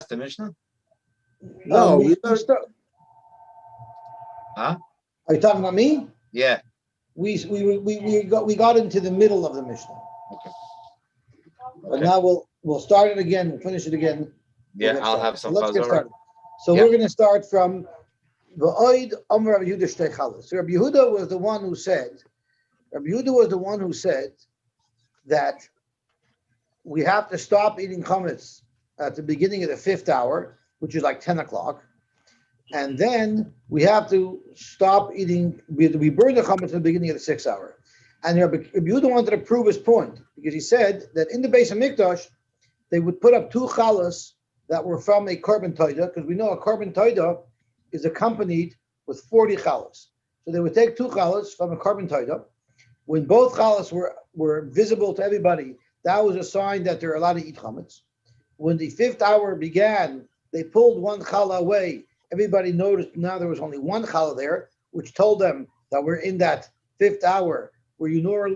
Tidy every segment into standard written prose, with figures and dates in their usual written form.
the Mishnah? No, we start. Huh? Are you talking about me? Yeah. We got into the middle of the Mishnah. Okay. But now we'll start it again. We'll finish it again. Yeah, I'll have some. So let's get started. So Yeah. we're going to start from V'oid Amar Rabbi Yehuda Shtei Chalas. So Rabbi Yehuda was the one who said. That we have to stop eating chametz at the beginning of the 5th hour, which is like 10 o'clock. And then we have to stop eating, we burn the chametz at the beginning of the 6th hour. And Rabbi Yehuda wanted to prove his point because he said that in the Beis HaMikdash, they would put up 2 chalas that were from a korban toida, because we know a korban toida is accompanied with 40 chalas. So they would take 2 chalas from a korban toida. When both chalas were visible to everybody, that was a sign that they're allowed to eat chametz. When the 5th hour began, they pulled 1 challah away. Everybody noticed now there was only 1 challah there, which told them that we're in that 5th hour where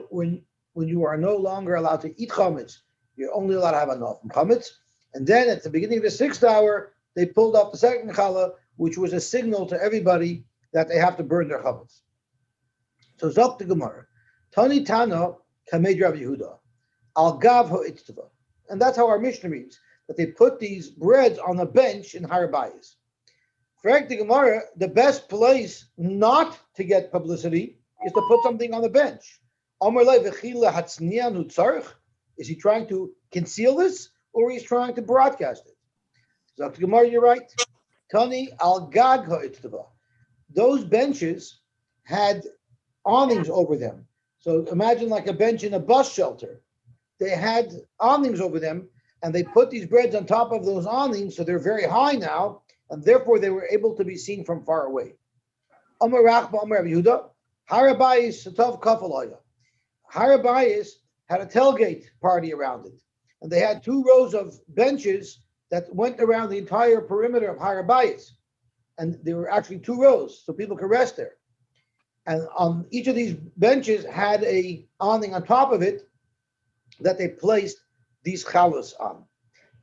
when you are no longer allowed to eat chametz, you're only allowed to have enough chametz. And then at the beginning of the 6th hour, they pulled up the 2nd challah, which was a signal to everybody that they have to burn their chametz. So Zok the Gemara. Tani Tana Kamed Rabbi Yehuda, Al Gav Ha'Itztava. And that's how our Mishnah reads, that they put these breads on a bench in Har Bayis. For the Gemara, the best place not to get publicity is to put something on the bench. Is he trying to conceal this, or he's trying to broadcast it? So the Gemara, you're right. Tani Al Gag Ha'Itztava. Those benches had awnings over them. So imagine like a bench in a bus shelter. They had awnings over them, and they put these breads on top of those awnings, so they're very high now, and therefore they were able to be seen from far away. Amar Rachba, Amar Rabbi Yehuda, Har Bayis Satov Kafalaya. Har Bayis had a tailgate party around it, and they had 2 rows of benches that went around the entire perimeter of Har Bayis, and there were actually 2 rows, so people could rest there. And on each of these benches had a awning on top of it that they placed these chalas on.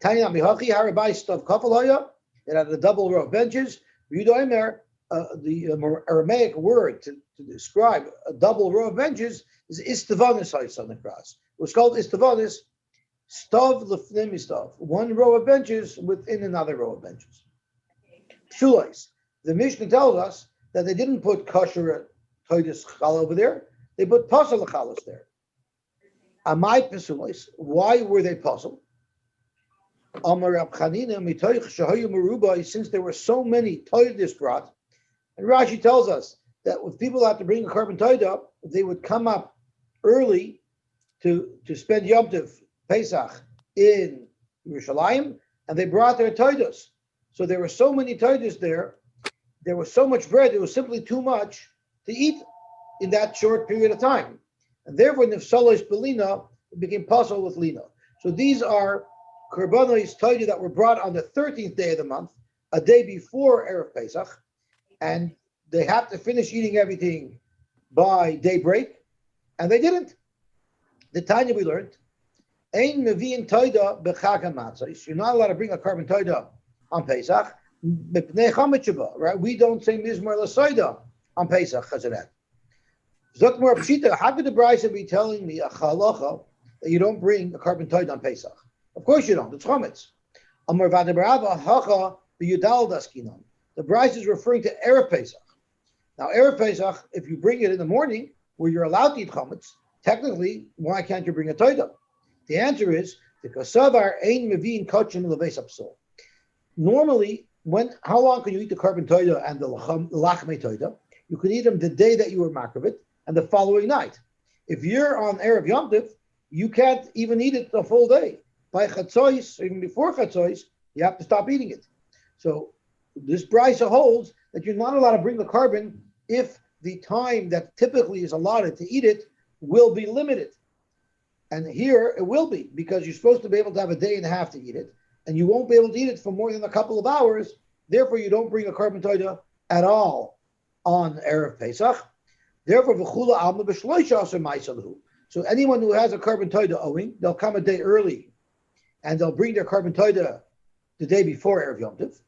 Tanya Mihachi Har Bayis Satov Kafalaya. It had a double row of benches. The Aramaic word to describe a double row of benches is istavanis on the cross. It was called istavanis, stav lefnim istav, 1 row of benches within another row of benches. Psulais. The Mishnah tells us that they didn't put kosher toidus challah over there. They put pasal chalas there. Amai psulais. Why were they pasal? Since there were so many toidus brought, and Rashi tells us that if people had to bring a korban toida, they would come up early to spend Yom Tov Pesach in Yerushalayim, and they brought their toidos. So there were so many toidos there. There was so much bread; it was simply too much to eat in that short period of time, and therefore, nifsalois belina, it became possible with lina. So these are korbanos toida that were brought on the 13th day of the month, a day before Erev Pesach, and they have to finish eating everything by daybreak, and they didn't. The Tanya we learned, Ein mevi'in toida b'chag hamatzos. You're not allowed to bring a korban toida on Pesach. Right? We don't say mizmor l'soida on Pesach chazaret. Zokmor pshita. How could the Brisa be telling me a chalacha that you don't bring a korban toida on Pesach? Of course you don't. It's chametz. Amar v'adabrava hacha b'yudal daskinon. The Brisa is referring to Erev Pesach. Now, Erev Pesach, if you bring it in the morning, where you're allowed to eat chametz, technically, why can't you bring a toida? The answer is because savar ein mevi'in kachim leveis apsol. Normally, how long can you eat the korban toida and the lachmei toida? You can eat them the day that you were makravit and the following night. If you're on Erev Yom Tov, you can't even eat it the full day. By chatzois, even before chatzois, you have to stop eating it. So this brisa holds that you're not allowed to bring the korban if the time that typically is allotted to eat it will be limited. And here it will be, because you're supposed to be able to have a day and a half to eat it, and you won't be able to eat it for more than a couple of hours. Therefore, you don't bring a korban toida at all on Erev Pesach. Therefore, v'chula alma b'shloisha aser ma'asalahu. So anyone who has a korban toida owing, they'll come a day early, and they'll bring their korban toida the day before Erev Yom Tov.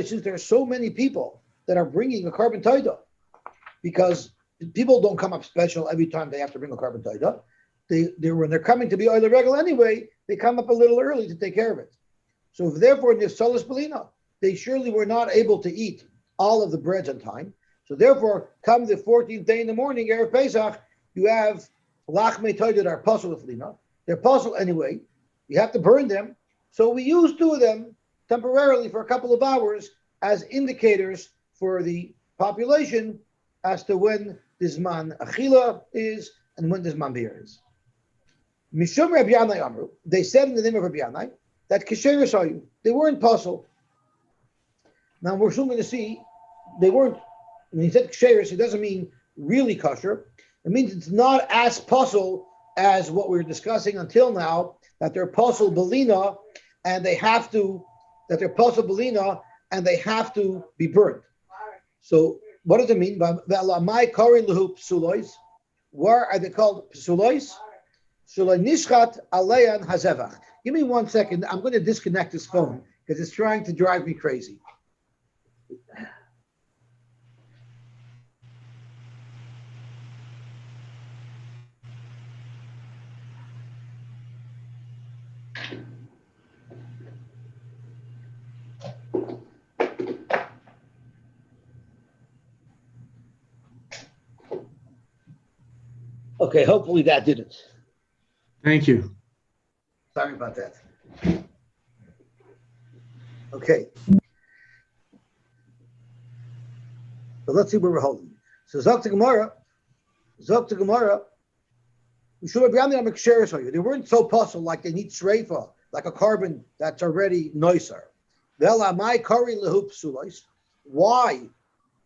Since there are so many people that are bringing a carbon taida, because people don't come up special every time they have to bring a carbon taida. When they're coming to be oil regal anyway, they come up a little early to take care of it. So therefore, in the Solis Belina, they surely were not able to eat all of the breads on time. So therefore, come the 14th day in the morning, Erev Pesach, you have lachmei taida that are puzzle with Lina. They're puzzle anyway. You have to burn them. So we use 2 of them temporarily for a couple of hours as indicators for the population as to when the Zman Achila is and when the Zman Beer is. Mishum Rabbi Yanai Amru, they said in the name of Rabbi Yanai that Kesher Sayu, they weren't puzzle. Now we're soon going to see they weren't, when he said Kesher, it doesn't mean really kosher. It means it's not as puzzle as what we were discussing until now, that they're puzzle belina and they have to be burnt. So what does it mean? Where are they called psulois? Give me 1 second. I'm going to disconnect this phone because it's trying to drive me crazy. Okay, hopefully that did it. Thank you. Sorry about that. Okay. So let's see where we're holding. So Zok to Gemara, they weren't so puzzled like they need shreifa, like a carbon that's already noiser. Why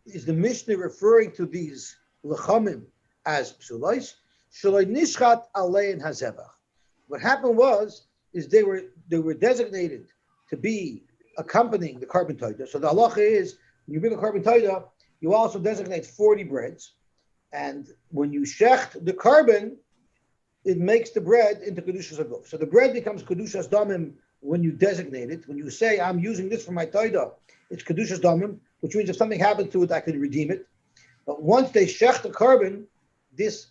is the Mishnah referring to these lechamim as psulais? What happened is they were designated to be accompanying the carbon taida. So the halacha is when you bring a carbon taida, you also designate 40 breads, and when you shecht the carbon, it makes the bread into kedushas aguf. So the bread becomes kedushas damim when you designate it. When you say I'm using this for my taida, it's kedushas damim, which means if something happens to it, I can redeem it. But once they shecht the carbon, this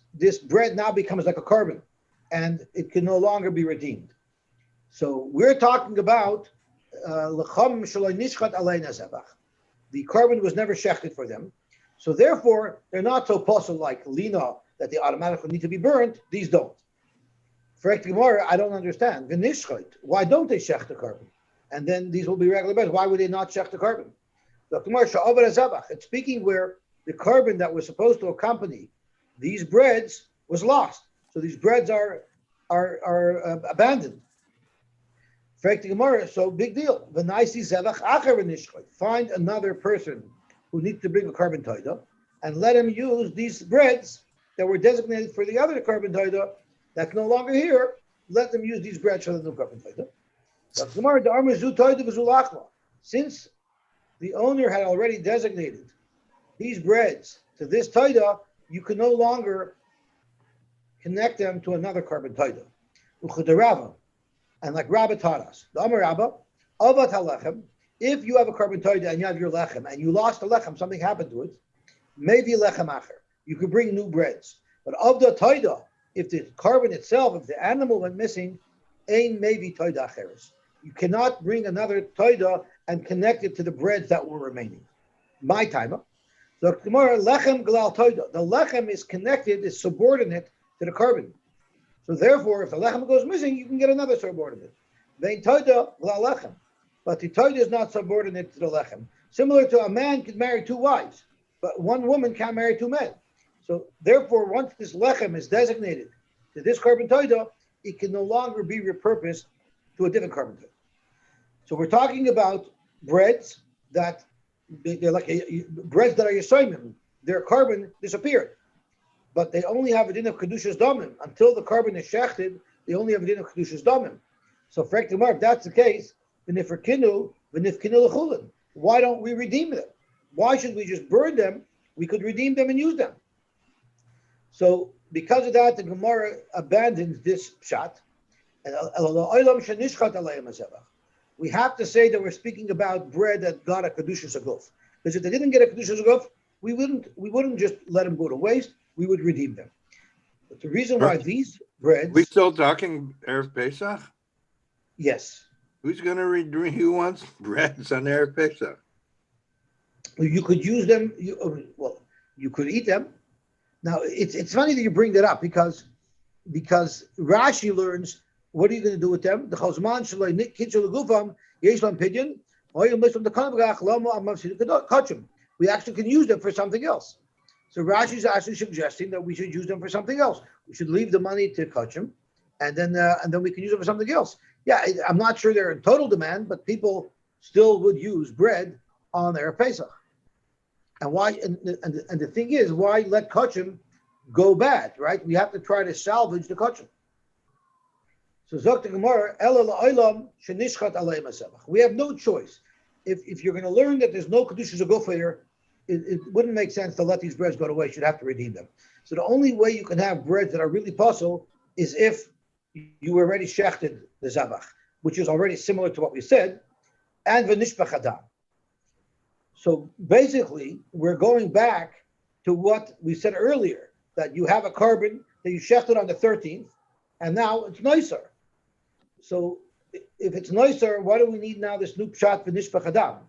bread now becomes like a carbon, and it can no longer be redeemed. So we're talking about lecham shaloi nishchat alei nezebach. The carbon was never shechted for them, so therefore they're not so puzzled like lina that they automatically need to be burnt. These don't. For Gemara, I don't understand. V'nishchat, why don't they shech the carbon? And then these will be regular breads. Why would they not shech the carbon? So Gemara sha'avar hazebach. It's speaking where the carbon that was supposed to accompany these breads was lost. So these breads are abandoned. So big deal. Find another person who needs to bring a carbon taida and let him use these breads that were designated for the other carbon taida that's no longer here. Let them use these breads for the new carbon taida. Since the owner had already designated these breads to this taida, you can no longer connect them to another carbon taida. And like Rabba taught us, the Amar Rabba, avat halechem, if you have a carbon taida and you have your lechem and you lost the lechem, something happened to it, maybe lechem acher. You could bring new breads. But of the taida, if the carbon itself, if the animal went missing, ain maybe taida acheres. You cannot bring another taida and connect it to the breads that were remaining. My timer. So tomorrow, lechem glal taida. The lechem is connected, is subordinate to the carbon. So therefore, if the lechem goes missing, you can get another subordinate. Vein taida glal lechem. But the taida is not subordinate to the lechem. Similar to a man can marry 2 wives, but one woman can't marry 2 men. So therefore, once this lechem is designated to this carbon taida, it can no longer be repurposed to a different carbon taida. So we're talking about breads that they're like breads that are yisayimim. Their carbon disappeared, but they only have a din of kedushas damim until the carbon is shechted. They only have a din of kedushas damim. So for if that's the case, why don't we redeem them? Why should we just burn them? We could redeem them and use them. So because of that, the Gemara abandons this pshat. we have to say that we're speaking about bread that got a Kedushas Aguf. Because if they didn't get a Kedushas Aguf, we wouldn't just let them go to waste, we would redeem them. But the reason why these We breads, still talking Erev Pesach? yes, Who's going to redeem? Who wants breads on Erev Pesach? you could use them, you could eat them. Now, it's funny that you bring that up because Rashi learns, what are you going to do with them? The Chazman Shalai Kitchel Gufam, Yeshlam Pidyon, we actually can use them for something else. So Rashi is actually suggesting that we should use them for something else. We should leave the money to Kachim, and then we can use it for something else. Yeah, I'm not sure they're in total demand, but people still would use bread on their Pesach. And why? And the thing is, why let Kachim go bad? Right? We have to try to salvage the Kachim. So Zok the Gemara, we have no choice. If you're going to learn that there's no Kedushas Aguf here, it wouldn't make sense to let these breads go to waste. You'd have to redeem them. So the only way you can have breads that are really possible is if you already shechted the Zabach, which is already similar to what we said, and v'nishbach adam. So basically, we're going back to what we said earlier, that you have a carbon that you shechted on the 13th, and now it's nicer. So if it's nicer, why do we need now this new pshat v'nishbach adam?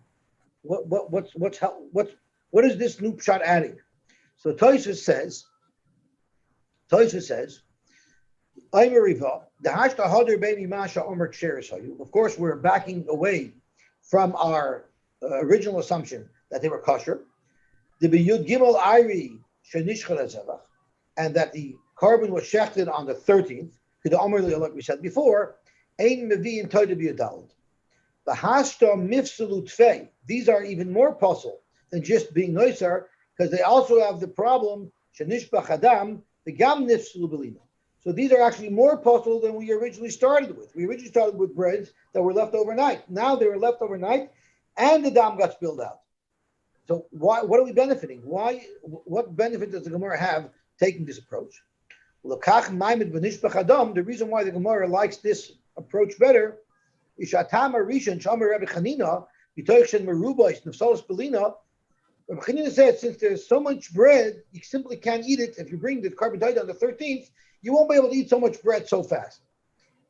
What is this new pshat adding? So Tosfos says, of course, we're backing away from our original assumption that they were kosher. And that the carbon was shechted on the 13th, like we said before. These are even more puzzle than just being noiser, because they also have the problem, so these are actually more puzzle than we originally started with. We originally started with breads that were left overnight. Now they were left overnight, and the dam got spilled out. So what are we benefiting? What benefit does the Gemara have taking this approach? The reason why the Gemara likes this approach better is Rabbi Chanina said, since there's so much bread, you simply can't eat it. If you bring the carbon dioxide on the 13th, you won't be able to eat so much bread so fast.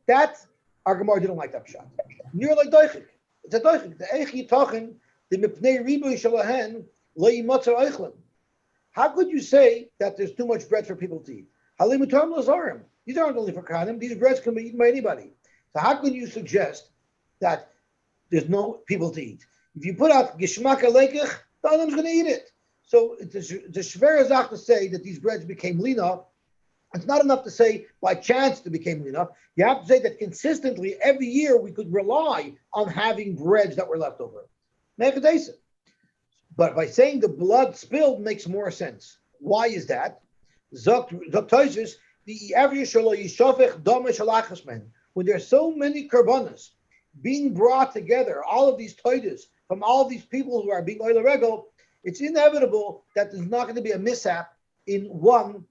That, our Gemara didn't like that shot. You're like doichik. It's a doichik. The eichi tochen, the mipnei riboy shalahen, lo yimatzer eichlim. How could you say that there's too much bread for people to eat? Halimutam lazarim. These aren't only for Kahanim. These breads can be eaten by anybody. So how can you suggest that there's no people to eat? If you put out gishmak alekich, the Adam's going to eat it. So it's a shver azach to say that these breads became lina. It's not enough to say by chance they became lina. You have to say that consistently every year we could rely on having breads that were left over. But by saying the blood spilled makes more sense. Why is that? When there's so many karbanas being brought together, all of these toidas from all of these people who are being oil regel, it's inevitable that there's not going to be a mishap in one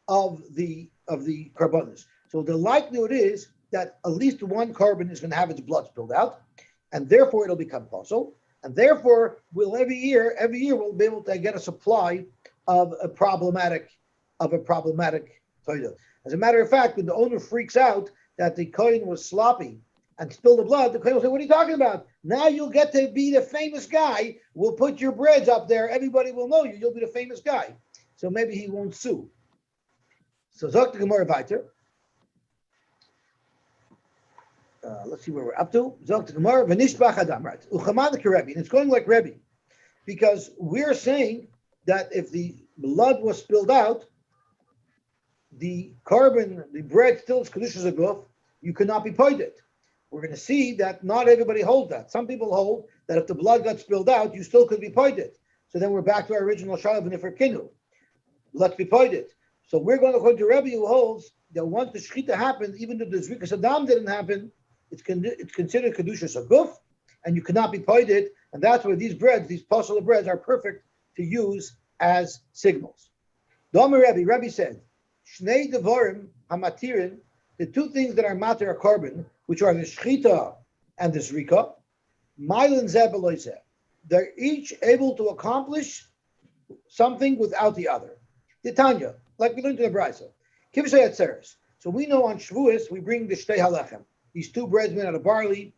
of the karbanas. So the likelihood is that at least one carbon is going to have its blood spilled out, and therefore it'll become possible. And therefore, every year we'll be able to get a supply of a problematic toidah. As a matter of fact, when the owner freaks out that the coin was sloppy and spilled the blood, the coin will say, "What are you talking about? Now you'll get to be the famous guy. We'll put your breads up there. Everybody will know you. You'll be the famous guy." So maybe he won't sue. So Zok the Gemara weiter. Let's see where we're up to. Zok the Gemara v'nishbach adam, right? Uchaman Rebbe, and it's going like Rebbe, because we're saying that if the blood was spilled out, the bread still is kedushas aguf. You cannot be poided. We're going to see that not everybody holds that. Some people hold that if the blood got spilled out, you still could be poided. So then we're back to our original shalav and for kinu. Let's be poided. So we're going to go to Rebbe who holds that once the shechita happened, even though the zrikas adam didn't happen, it's considered kedushas aguf, and you cannot be poided. And that's where these breads, these possible breads, are perfect to use as signals. Domer Rebbe said, Shnei devarim hamatirin, the two things that are matir a carbon, which are the shechita and the Zrika, Mylin Zeh Beloy Zeh. They're each able to accomplish something without the other. The Tanya, like we learned in the Brisa, Kivsei Atzeres. So we know on Shavuos we bring the Shtei Halechem. These two breads made out of barley.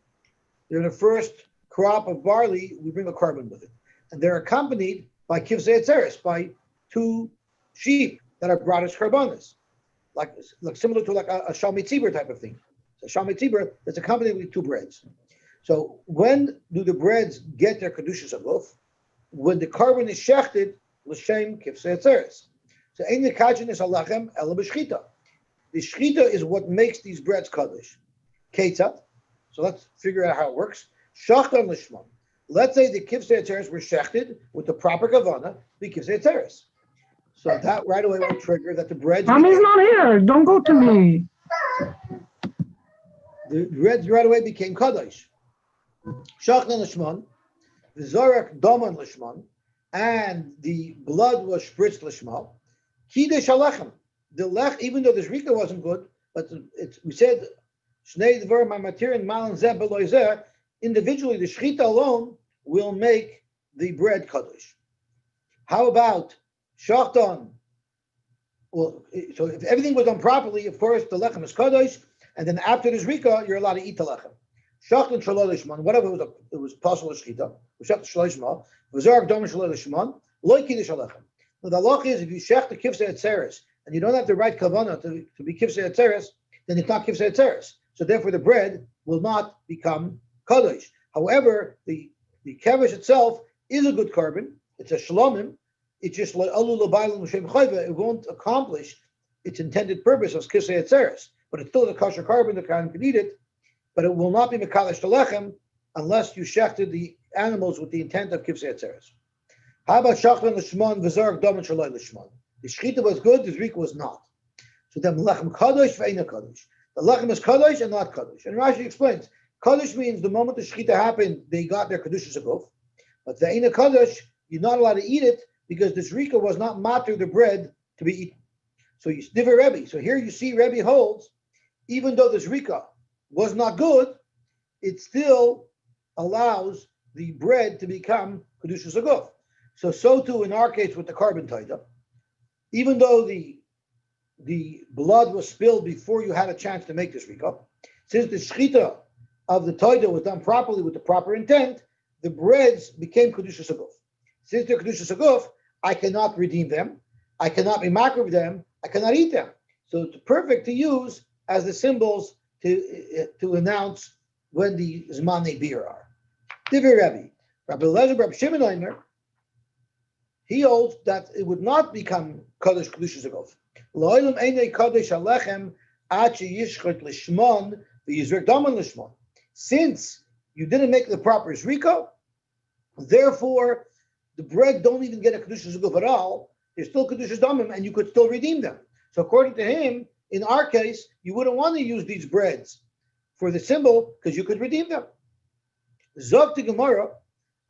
They're the first crop of barley. We bring a carbon with it, and they're accompanied by Kivsei Atzeres, by two sheep that are brought as karbanas, like similar to like a Shalmei Tzibur type of thing. So Shalmei Tzibur that's accompanied with two breads. So when do the breads get their kedushas aguf? When the carbon is shechted l'shem kivsei atzeres. So ein nekachin is halachem ela b'shchita. The shchita is what makes these breads kaddish. Ketzat. So let's figure out how it works. Shachtan l'shmon. Let's say the kivsei atzeres were shechted with the proper kavana, the kivsei atzeres. So that right away will trigger that the breads. Mommy's not here. Don't go to me. The breads right away became kaddish. Shachnan l'shmon, v'zorak doman l'shmon, and the blood was spritzed l'shma. Kiddush halechem. The lech, even though the zrika wasn't good, but we said shnei dvar ma'matir and malan zeh beloy zeh. Individually, the shchita alone will make the bread kaddish. How about shachtan? Well, so if everything was done properly, of course, the lechem is kaddish, and then after the zrika, you're allowed to eat the lechem. Shachtan shalolishman, whatever it was possible shchita. Shachtan shalolishman, v'zark dom shalolishman, loy kiddush halechem. Now the halach is if you shech the kivsei atzeres and you don't have the right kavana to be kivsei atzeres, then it's not kivsei atzeres. So therefore, the bread will not become kaddish. However, the kevish itself is a good carbon. It's a shalomim. It's just like alu l'baylam l'shem chayva. It won't accomplish its intended purpose of kivsei atzeres, but it's still a kosher carbon. The kind can eat it. But it will not be mekadosh to lechem unless you shechted the animals with the intent of kivsei atzeres. How about shachlan l'shmon v'zark domen shaloi l'shmon? The shchita was good, the zrika was not. So then lechem kadosh ve'ena kadosh. The lechem is kadosh and not kadosh. And Rashi explains, kadosh means the moment the shchita happened, they got their kedushas aguf. But ve'ena kadosh, you're not allowed to eat it because the zrika was not matter the bread to be eaten. So you differ Rebbe. So here you see Rebbe holds, even though the zrika was not good, it still allows the bread to become kedushas aguf. So too in our case with the carbon taida, even though the blood was spilled before you had a chance to make this rika, since the shchita of the taida was done properly with the proper intent, the breads became kedushas aguf. Since they're kedushas aguf, I cannot redeem them, I cannot be makriv them, I cannot eat them. So it's perfect to use as the symbols to announce when the Zmanei beer are. Divrei Rebbe, Rabbi Eliezer, Rabbi Shimon Omer, he holds that it would not become Kodesh Kedushas Agov. Lo'olam einei Kodesh Alechem ad sheyishchot lishmon v'yizrek daman lishmon. Since you didn't make the proper zrika, therefore the bread don't even get a Kedushas Agov at all. They're still Kedushas Damim, and you could still redeem them. So according to him, in our case, you wouldn't want to use these breads for the symbol because you could redeem them. Zog to Gemara,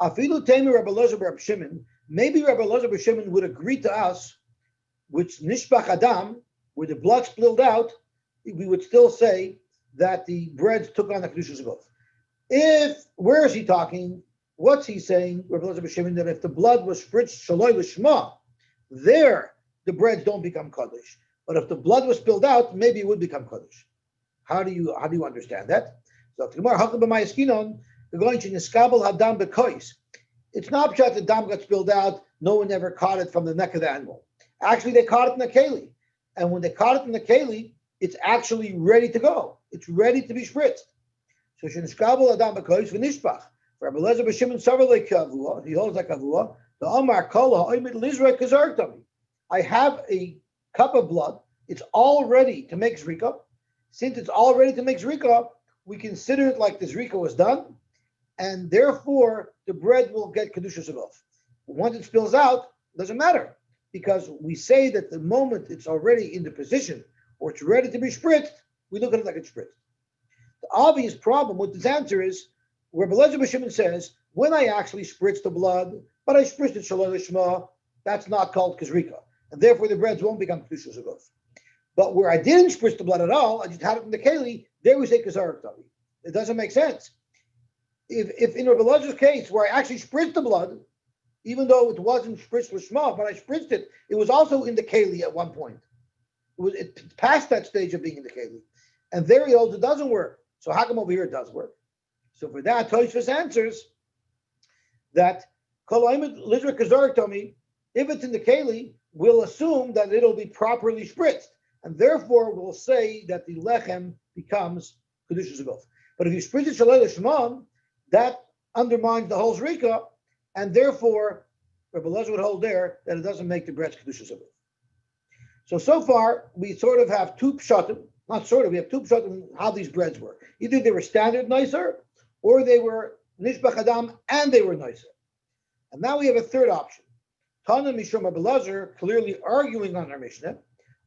afilu temi Rabbi Eliezer Rabbi Shimon. Maybe Rabbi Eliezer Rabbi Shimon would agree to us, which nishbach adam, where the blood spilled out, we would still say that the breads took on the kedushas agov. Where is he talking? What's he saying, Rabbi Eliezer Rabbi Shimon, that if the blood was spritzed shaloi l'shma, there the breads don't become kaddish. But if the blood was spilled out, maybe it would become kaddish. How do you understand that? So the Gemara Hakal b'mayaskinon, they're going to niskabel hadam bekois. It's not that the dam got spilled out. No one ever caught it from the neck of the animal. Actually, they caught it in the keli, and when they caught it in the keli, it's actually ready to go. It's ready to be spritzed. So niskabel hadam bekois v'nishbach. Rabbi Eliezer b'Shimon savar like kavua. He holds like kavua. The Amar kol ha'omed lizrei kazartami. I have a cup of blood. It's all ready to make zrika. Since it's all ready to make zrika, we consider it like the zrika was done, and therefore the bread will get kedushas agov. Once it spills out, it doesn't matter, because we say that the moment it's already in the position or it's ready to be spritzed, we look at it like it's spritzed. The obvious problem with this answer is, Rabbi Eliezer b'Shimon says, when I actually spritz the blood, but I spritzed it shaloi l'shma, that's not called kazrika, and therefore the breads won't become kedushas agov. But where I didn't spritz the blood at all, I just had it in the keli, there we say kazarak tavi. It doesn't make sense. if in Rabbi Elazar's case where I actually spritzed the blood, even though it wasn't spritzed lishma, but I spritzed it, it was also in the keli at one point. It passed that stage of being in the keli, and there he holds it doesn't work. So how come over here it does work? So for that, Tosfos answers that Kol Lizra Kazarek told me, if it's in the keli, we'll assume that it'll be properly spritzed, and therefore we'll say that the lechem becomes kedushas aguf. But if you spritz it shalei l'shmam, that undermines the whole zrika, and therefore Rabbi Elazar would hold there that it doesn't make the bread kedushas aguf. So far we sort of have two pshatim, not sort of, we have two pshatim in how these breads were. Either they were standard nicer, or they were nishbach adam and they were nicer. And now we have a third option. Tana Mishum Rabbi Elazar, clearly arguing on our Mishnah,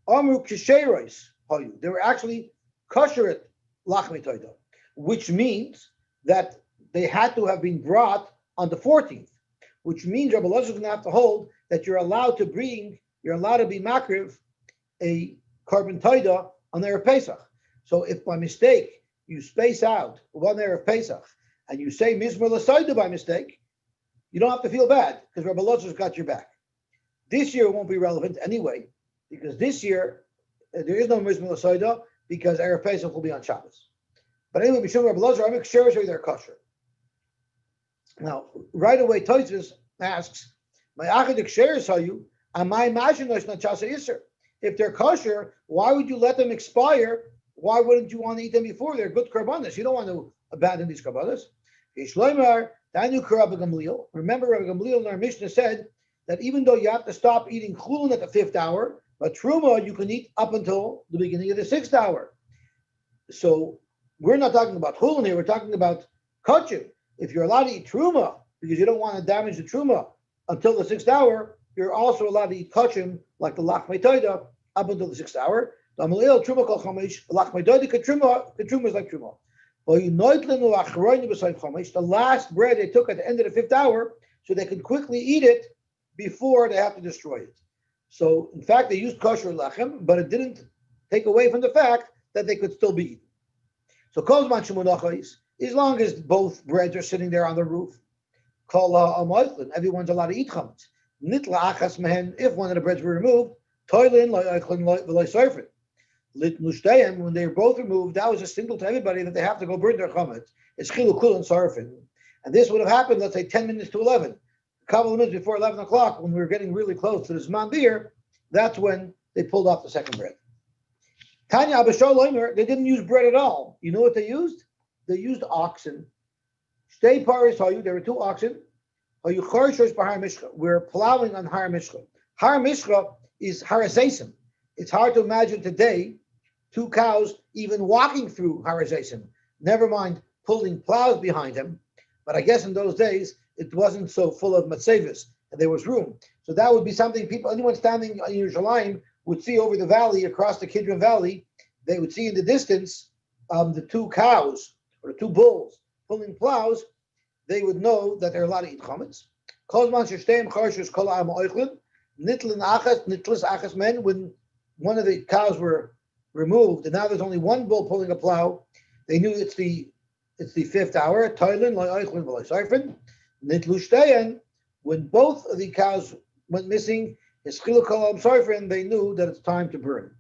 Amru Kisheros Hayu. They were actually kosher lachmi toida, which means that they had to have been brought on the 14th, which means Rabbi Elazar is going to have to hold that you're allowed to be makriv a carbon toida on Erev Pesach. So if by mistake you space out one Erev Pesach and you say Mizmer L'Soida by mistake, you don't have to feel bad because Rabbi Elazar's got your back. This year it won't be relevant anyway, because this year there is no Mizmer L'Soida because Erev Pesach will be on Shabbos. But anyway, Mishum Rabbi Elazar, I'm sure they're kosher. Now, right away, Tosfos asks, "My achadik shares are you? Am I imagining not chasa iser? If they're kosher, why would you let them expire? Why wouldn't you want to eat them before? They're good karbanas. You don't want to abandon these karbanas." Remember, Rabbi Gamliel in our Mishnah said that even though you have to stop eating chulun at the 5th hour, but truma you can eat up until the beginning of the 6th hour. So we're not talking about chulun here. We're talking about kachim. If you're allowed to eat truma because you don't want to damage the truma until the 6th hour, you're also allowed to eat kachim like the lachmei toida up until the 6th hour. The truma is like truma. The last bread they took at the end of the 5th hour, so they can quickly eat it before they have to destroy it. So, in fact, they used kosher lechem, but it didn't take away from the fact that they could still be eaten. So, as long as both breads are sitting there on the roof, everyone's allowed to eat chametz. If one of the breads were removed, when they were both removed, that was a signal to everybody that they have to go burn their chametz. It's chilukul and sarfin. And this would have happened, let's say, 10 minutes to 11. A couple of minutes before 11 o'clock, when we were getting really close to this mandir, that's when they pulled off the second bread. Tanya Abishol Leimer, they didn't use bread at all. You know what they used? They used oxen. Shtei paris hayu, there were 2 oxen. Hayu chorshosh b'har mishcha. We're plowing on Har Mishcha. Har Mishcha is harasesim. It's hard to imagine today 2 cows even walking through harasesim. Never mind pulling plows behind them. But I guess in those days, it wasn't so full of matzevis, and there was room. So that would be something anyone standing in Yerushalayim would see over the valley, across the Kidron Valley. They would see in the distance the 2 cows or the 2 bulls pulling plows. They would know that they're allowed to eat chametz. When one of the cows were removed, and now there's only 1 bull pulling a plow, they knew it's the 5th hour. When both of the cows went missing, they knew that it's time to burn.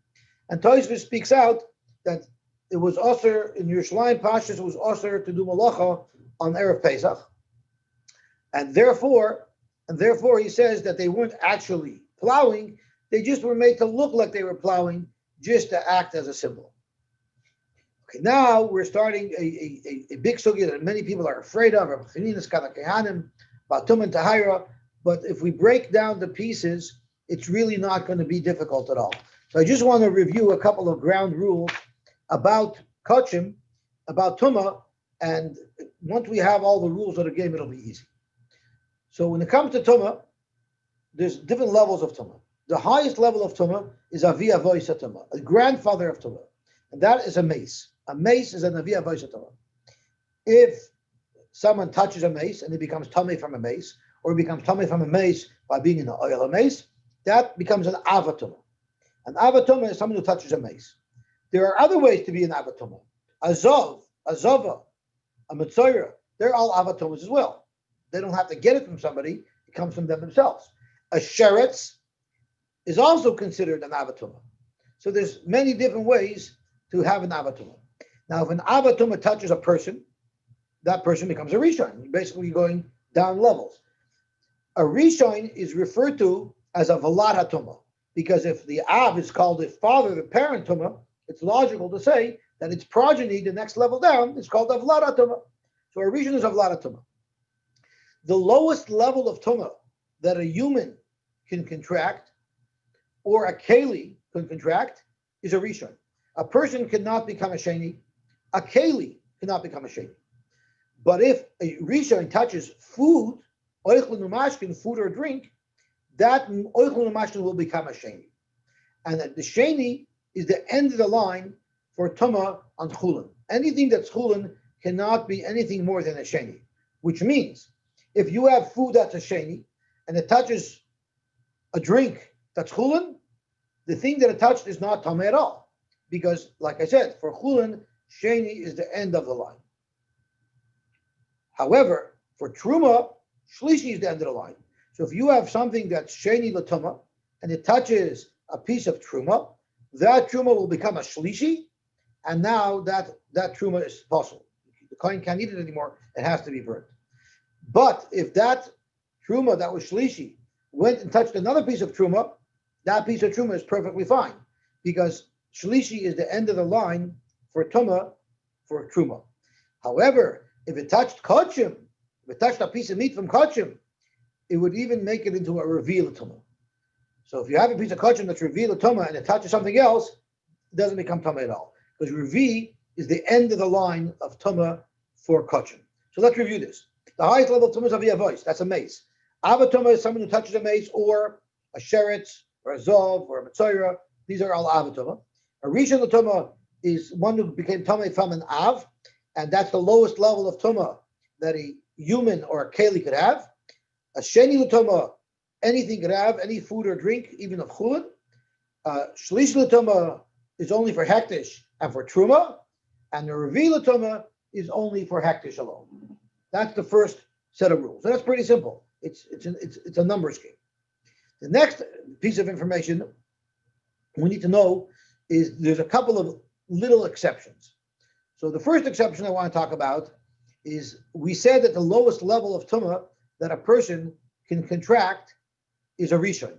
And Tosfos speaks out that it was usher in Yerushalayim Pashas, it was usher to do malacha on Erev Pesach, and therefore he says that they weren't actually plowing; they just were made to look like they were plowing, just to act as a symbol. Okay, now we're starting a big sugya that many people are afraid of, about Tuma and Tahira. But if we break down the pieces, it's really not going to be difficult at all. So I just want to review a couple of ground rules about kachim, about Tuma, and once we have all the rules of the game, it'll be easy. So when it comes to Tuma, there's different levels of Tuma. The highest level of Tuma is Avi Avoisa Tuma, a grandfather of Tuma, and that is a mace. A mace is an Avi Avoisa Tuma. If someone touches a mace and it becomes tummy from a mace, or it becomes tummy from a mace by being in the oil of mace, that becomes an avatuma. An avatuma is someone who touches a mace. There are other ways to be an avatuma. Azov, azova, a mitzvah, they're all avatomas as well. They don't have to get it from somebody, it comes from them themselves. A sheretz is also considered an avatuma. So there's many different ways to have an avatuma. Now, if an avatuma touches a person, that person becomes a rishon. You're basically going down levels. A rishon is referred to as a velad hatuma, because if the av is called the father, the parent tuma, it's logical to say that its progeny, the next level down, is called a velad hatuma. So a rishon is a velad hatuma. The lowest level of tuma that a human can contract, or a keli can contract, is a rishon. A person cannot become a sheni. A keli cannot become a sheni. But if a rishon touches food, oichlin umashkin, food or drink, that oichlin umashkin will become a sheni. And the sheni is the end of the line for tuma on chulin. Anything that's chulin cannot be anything more than a sheni, which means if you have food that's a sheni and it touches a drink that's chulin, the thing that it touched is not tama at all. Because, like I said, for chulin, sheni is the end of the line. However, for truma, shlishi is the end of the line. So if you have something that's sheni latuma and it touches a piece of truma, that truma will become a shlishi, and now that truma is possible. The kohen can't eat it anymore; it has to be burnt. But if that truma that was shlishi went and touched another piece of truma, that piece of truma is perfectly fine, because shlishi is the end of the line for tuma, for truma. However, if it touched kachim, if it touched a piece of meat from kachim, it would even make it into a reveal tuma. So if you have a piece of kachim that's reveal tuma and it touches something else, it doesn't become tuma at all, because revi is the end of the line of tuma for kachim. So let's review this. The highest level of tuma is aviyah voice. That's a mace. Avatuma is someone who touches a mace or a sheretz or a zov or a metzora. These are all avatuma. A rishon l'tuma is one who became tuma from an av, and that's the lowest level of tuma that a human or a keli could have. A sheni l'tuma, anything could have, any food or drink, even of chulin. Shlish l'tuma is only for hektish and for truma, and the revi l'tuma is only for hektish alone. That's the first set of rules. And that's pretty simple. It's a numbers game. The next piece of information we need to know is there's a couple of little exceptions. So the first exception I want to talk about is we said that the lowest level of tuma that a person can contract is a rishon.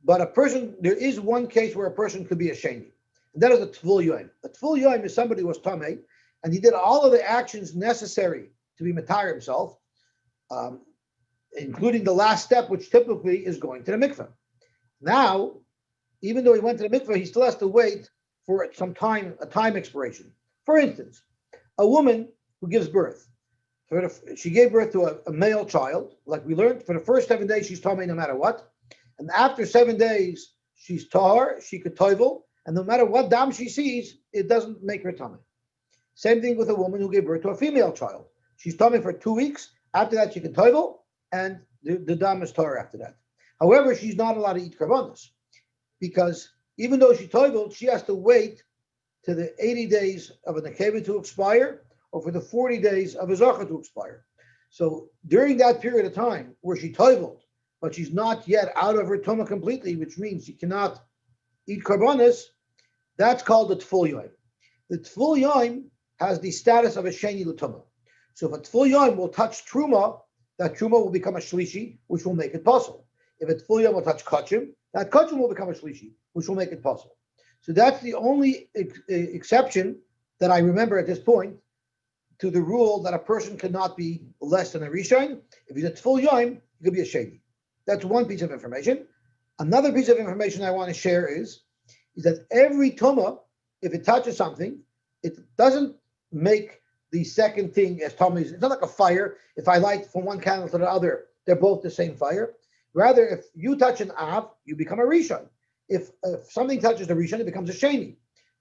But there is one case where a person could be a sheni, and that is a tvul yoim. A tvul yoim is somebody who was tamei, and he did all of the actions necessary to be matar himself, including the last step, which typically is going to the mikveh. Now, even though he went to the mikveh, he still has to wait for some time, a time expiration. For instance, a woman who gives birth, she gave birth to a male child, like we learned, for the first 7 days, she's tamei no matter what. And after 7 days, she's tahar, she could toivel, and no matter what dam she sees, it doesn't make her tamei. Same thing with a woman who gave birth to a female child. She's tamei for 2 weeks. After that, she can toivel, and the dam is tahar after that. However, she's not allowed to eat karbanos, because even though she toivel, she has to wait to the 80 days of a nekeva to expire, or for the 40 days of a zacha to expire. So during that period of time where she toiveled, but she's not yet out of her tuma completely, which means she cannot eat karbanos, that's called the tful yoim. The tful yoim has the status of a sheni l'tuma. So if a tful yoim will touch truma, that truma will become a shlishi, which will make it possible. If a tful yoim will touch kachim, that kachim will become a shlishi, which will make it possible. So that's the only exception that I remember at this point to the rule that a person cannot be less than a rishon. If he's a tful yoim, he could be a sheni. That's one piece of information. Another piece of information I want to share is that every tuma, if it touches something, it doesn't make the second thing as tuma. It's not like a fire. If I light from one candle to the other, they're both the same fire. Rather, if you touch an av, you become a rishon. If something touches the rishon, it becomes a sheni.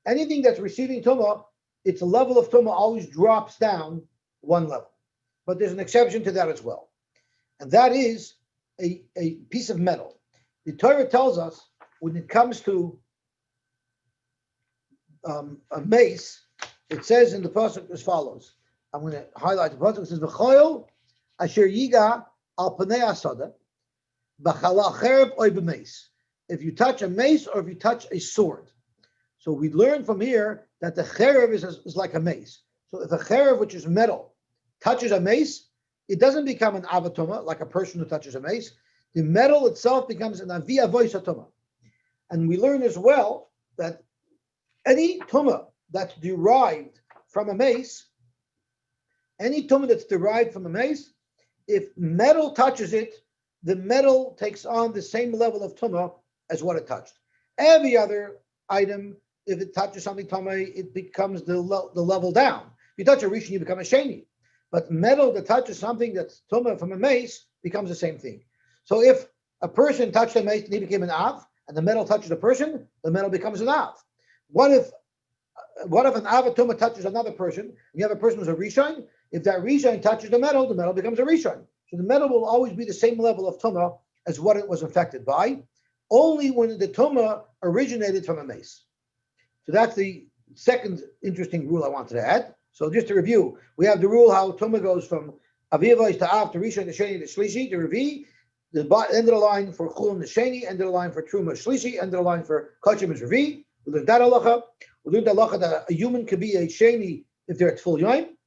Anything that's receiving tuma, its level of tuma always drops down one level. But there's an exception to that as well. And that is a piece of metal. The Torah tells us when it comes to a mace, it says in the pasuk as follows: I'm going to highlight the pasuk. It says, "V'choil asher yiga al panei asada b'chala chereb oy b'meis." If you touch a mace or if you touch a sword. So we learn from here that the chereb is like a mace. So if a chereb, which is metal, touches a mace, it doesn't become an avatoma, like a person who touches a mace. The metal itself becomes an avia voisatoma. And we learn as well that any tuma that's derived from a mace, if metal touches it, the metal takes on the same level of tuma as what it touched. Every other item, if it touches something tuma, it becomes the level down. If you touch a rishon, you become a sheni. But metal that touches something that's tuma from a mace becomes the same thing. So if a person touched a mace and he became an av, and the metal touches a person, the metal becomes an av. What if an avatuma touches another person, and you have a person who's a rishon? If that rishon touches the metal becomes a rishon. So the metal will always be the same level of tuma as what it was infected by, only when the tuma originated from a mace. So that's the second interesting rule I wanted to add. So just to review, we have the rule how tuma goes from avivos to av to rishon to sheni to shlishi to revi. The end of the line for chulin is sheni, end of the line for truma is shlishi, end of the line for kachim is revi. We learned that halacha. We learned the halacha that a human could be a sheni if they're at full yoim.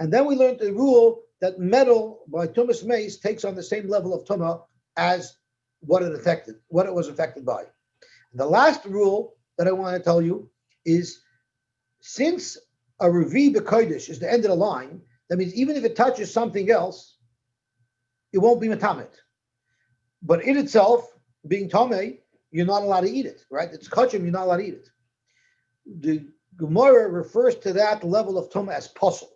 And then we learned the rule that metal by tumas mace takes on the same level of tuma as what it was affected by. The last rule that I want to tell you is, since a revi b'kodesh is the end of the line, that means even if it touches something else, it won't be metamet. But in itself, being tame, you're not allowed to eat it, right? It's kachim, you're not allowed to eat it. The Gemara refers to that level of tuma as posel.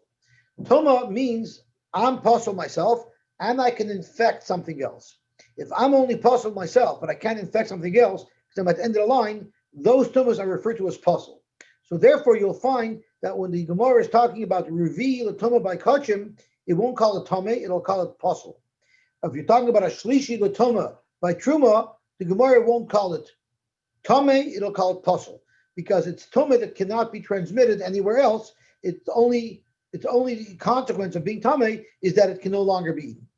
Tuma means I'm posel myself, and I can infect something else. If I'm only posel myself, but I can't infect something else, because I'm at the end of the line, those tumas are referred to as posel. So therefore, you'll find that when the Gemara is talking about revi l'tuma by kachim, it won't call it tame, it'll call it posel. If you're talking about a shlishi l'tuma by truma, the Gemara won't call it tame, it'll call it posel, because it's tuma that cannot be transmitted anywhere else. It's only the consequence of being tame is that it can no longer be eaten.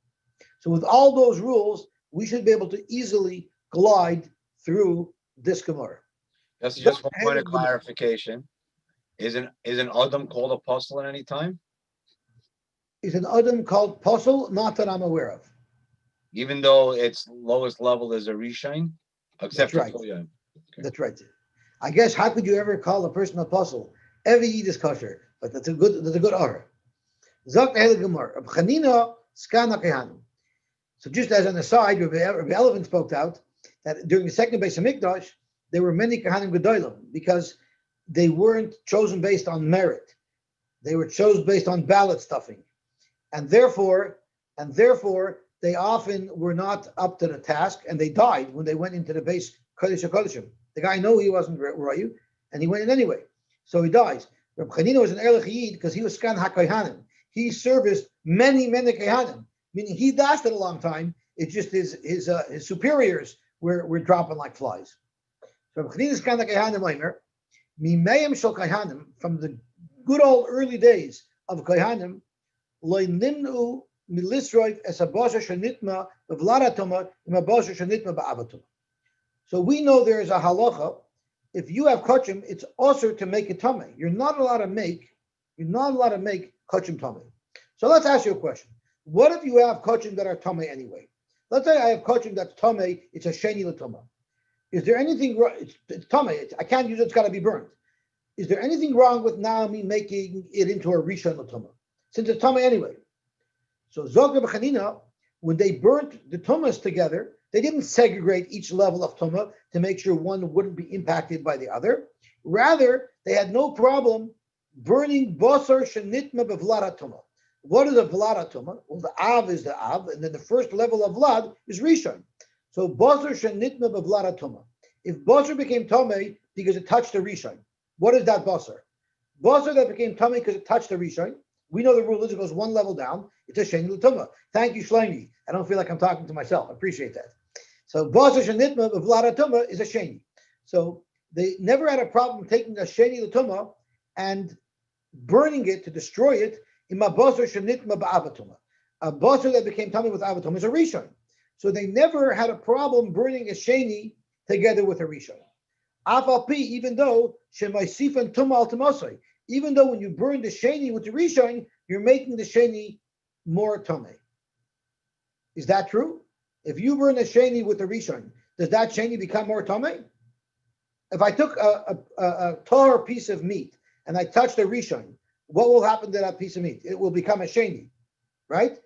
So with all those rules, we should be able to easily glide through this Gemara. That's just one point of clarification. Is an Adam called a apostle at any time? Is an Adam called posel? Not that I'm aware of. Even though its lowest level is a Rishon? Except That's right. for Yom. Okay. That's right. I guess how could you ever call a person a posel? Every Yid is kosher, but that's a good order. Zok Ehel Gemara, Reb Chanina Skana Kehanim. So just as an aside, Rabbi Elevin spoke out that during the second Beis Hamikdash, there were many Kehanim Gedolim because they weren't chosen based on merit. They were chosen based on ballot stuffing. And therefore, they often were not up to the task, and they died when they went into the base Kodesh HaKodeshim. The guy knew he wasn't Rayu, and he went in anyway. So he dies. Reb Chanina was an Erlich Yid because he was Skan HaKohanim. He serviced many Kohanim, meaning he lasted a long time. It's just his superiors were dropping like flies. So Reb Chanina Skan HaKohanim Omer, Mimeyim Shel Kohanim, from the good old early days of Kohanim, Lo Nimnu Milisroif Es Abosha Shanitma B'Vladatoma Im Abosha Shanitma Ba'avatoma. So we know there is a halacha. If you have kachim, it's also to make it tummy. You're not allowed to make kachim tummy. So let's ask you a question. What if you have kachim that are tummy anyway? Let's say I have kachim that's tummy, it's a sheni l'tumah. Is there anything wrong? It's tummy. I can't use it, it's got to be burnt. Is there anything wrong with now me making it into a rishon l'tumah? Since it's tummy anyway. So Zog Reb Chanina, when they burnt the tumas together, they didn't segregate each level of tumah to make sure one wouldn't be impacted by the other. Rather, they had no problem burning basar shenitma bevlada tumah. What is a vlada tumah? Well, the av is the av, and then the first level of vlad is rishon. So basar shenitma bevlada tumah. If basar became tamei because it touched the rishon, what is that basar? Basar that became tamei because it touched the rishon. We know the rule is it goes one level down. It's a sheni l'tumah. Thank you, Shlomi. I don't feel like I'm talking to myself. I appreciate that. So basar shenitma bevlada tumah is a sheni. So they never had a problem taking a sheni l'tumah and burning it to destroy it. basar shenitma ba'avatuma. A basar that became tummy with avatuma is a rishon. So they never had a problem burning a sheni together with a rishon. Afal pi, even though shemaisifan tuma al tamasai, even though when you burn the sheni with the rishon, you're making the sheni more tummy. Is that true? If you burn a sheni with the rishon, does that sheni become more tummy? If I took a tar piece of meat and I touched a rishon, what will happen to that piece of meat? It will become a sheni, right?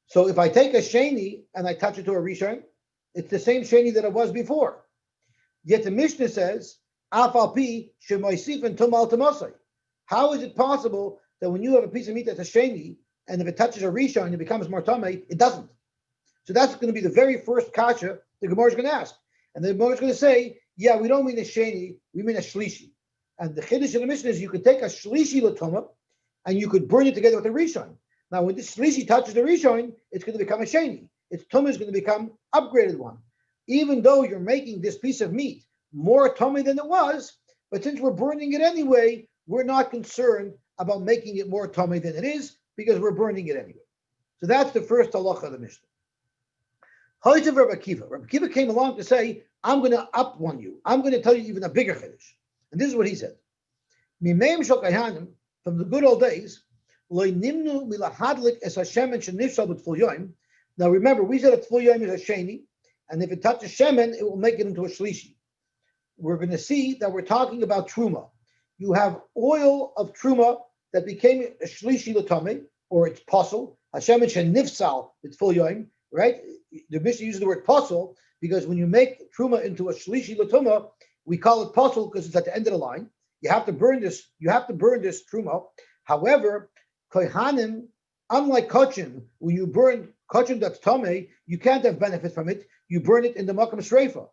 So if I take a sheni and I touch it to a rishon, it's the same sheni that it was before. Yet the Mishnah says, "Afal pi shemoisifin tumal tamasai." How is it possible that when you have a piece of meat that's a sheni, and if it touches a rishon, it becomes more tamei? It doesn't. So that's going to be the very first kasha the Gemara is going to ask, and the Gemara is going to say, "Yeah, we don't mean a sheni, we mean a shlishi." And the chiddush of the Mishnah is you could take a shlishi latoma, and you could burn it together with a rishon. Now, when this shlishi touches the rishon, it's going to become a sheni. Its tumah is going to become upgraded one. Even though you're making this piece of meat more tummy than it was, but since we're burning it anyway, we're not concerned about making it more tummy than it is because we're burning it anyway. So that's the first halacha of the Mishnah. Ha'itav Rabbi Akiva. Rabbi Akiva came along to say, I'm going to up one you. I'm going to tell you even a bigger chiddush. And this is what he said. Mimeim shel kahanim, from the good old days, lo nimnu milahadlik es hashemen shenifshal b'tful yoim. Now remember, we said a tful yoim is a sheni, and if it touches shemen, it will make it into a shlishi. We're going to see that we're talking about truma. You have oil of truma that became a shlishi l'tamei, or it's posel. Hashemen shenifsal b'tful yoim, right? The Mishnah uses the word posel because when you make truma into a shlishi l'tuma, we call it posel because it's at the end of the line. You have to burn this. You have to burn this truma. However, kohanim, unlike kachin, when you burn kachin that's tamei, you can't have benefit from it. You burn it in the makam shreifa.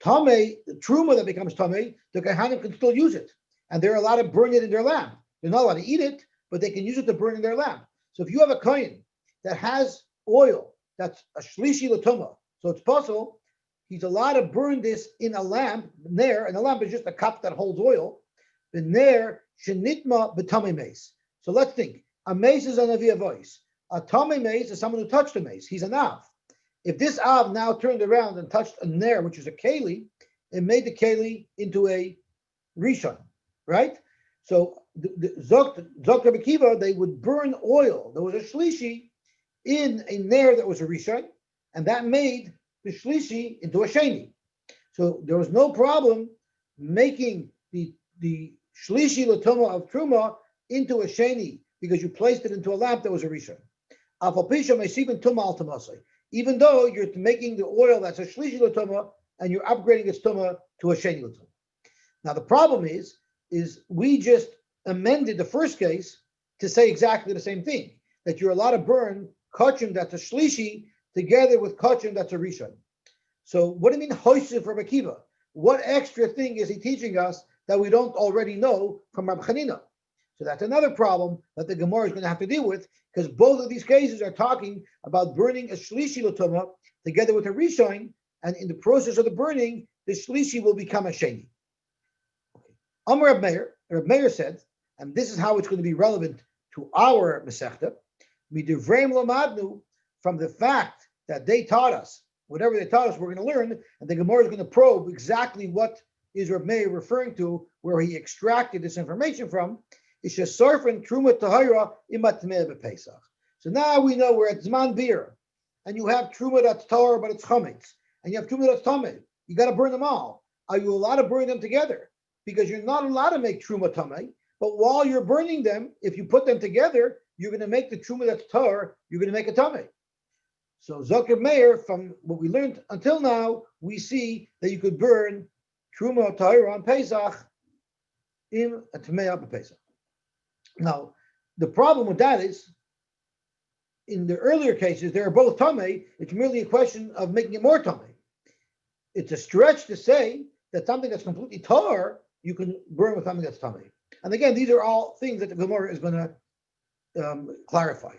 Tamei, the truma that becomes tamei, the kohanim can still use it, and they're allowed to burn it in their lamb. They're not allowed to eat it, but they can use it to burn in their lamb. So if you have a kohen that has oil that's a shlishi l'tuma, so it's possible, he's allowed to burn this in a lamp there, and a lamp is just a cup that holds oil. There, shenitma b'tamei mace. So let's think. A mace is an avia voice. A tamei mace is someone who touched a mace. He's an av. If this av now turned around and touched a ner, which is a keli, it made the keli into a rishon, right? So Zok Rabbi Akiva, they would burn oil. There was a shlishi in a ner that was a rishon, and that made the shlishi into a sheni. So there was no problem making the shlishi latuma of truma into a sheni because you placed it into a lamp that was a rishon. Even though you're making the oil that's a shlishi latuma and you're upgrading its tuma to a sheni latuma. Now the problem is we just amended the first case to say exactly the same thing, that you're allowed to burn kachim that's a shlishi together with kachim that's a rishon. So what do you mean hoisif Rabbi Akiva? What extra thing is he teaching us that we don't already know from Rabbi Chanina? So that's another problem that the Gemara is going to have to deal with, because both of these cases are talking about burning a shlishi l'tuma together with a rishon, and in the process of the burning, the shlishi will become a sheni. Amar Reb Meir said, and this is how it's going to be relevant to our Masechta, midivreim lamadnu, from the fact that they taught us, whatever they taught us, we're going to learn, and the Gemara is going to probe exactly what is Reb Meir referring to, where he extracted this information from. Is shesarfen truma tahira imatmeh b'Pesach. So now we know we're at Zman Bir, and you have truma that's tahor, but it's chametz, and you have truma that's tameh. You got to burn them all. Are you allowed to burn them together? Because you're not allowed to make truma tameh. But while you're burning them, if you put them together, you're going to make the truma that's tahor. You're going to make a tameh. So Zok Meir, from what we learned until now, we see that you could burn truma tahira on Pesach in a tameh b'Pesach. Now, the problem with that is, in the earlier cases, they're both tamei. It's merely a question of making it more tamei. It's a stretch to say that something that's completely tar, you can burn with something that's tamei. And again, these are all things that the Gemara is going to clarify.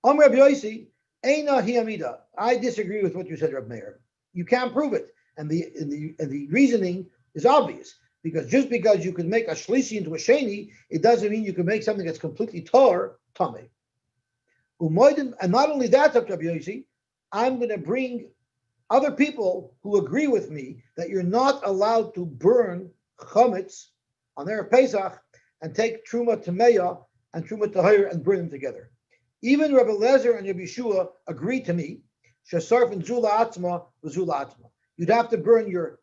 Rabbi Yosy, Eina hi amida. I disagree with what you said, Rabbi Meir. You can't prove it, and the reasoning is obvious. Because just because you can make a shlishi into a sheni, it doesn't mean you can make something that's completely tar Tomei. And not only that, Dr. Yosy, I'm going to bring other people who agree with me that you're not allowed to burn chametz on their Pesach and take truma tameya and truma tahir and burn them together. Even Rabbi Lezer and Rabbi Yeshua agreed to me. Shasarf and zula atzma v'zula atzma. You'd have to burn your.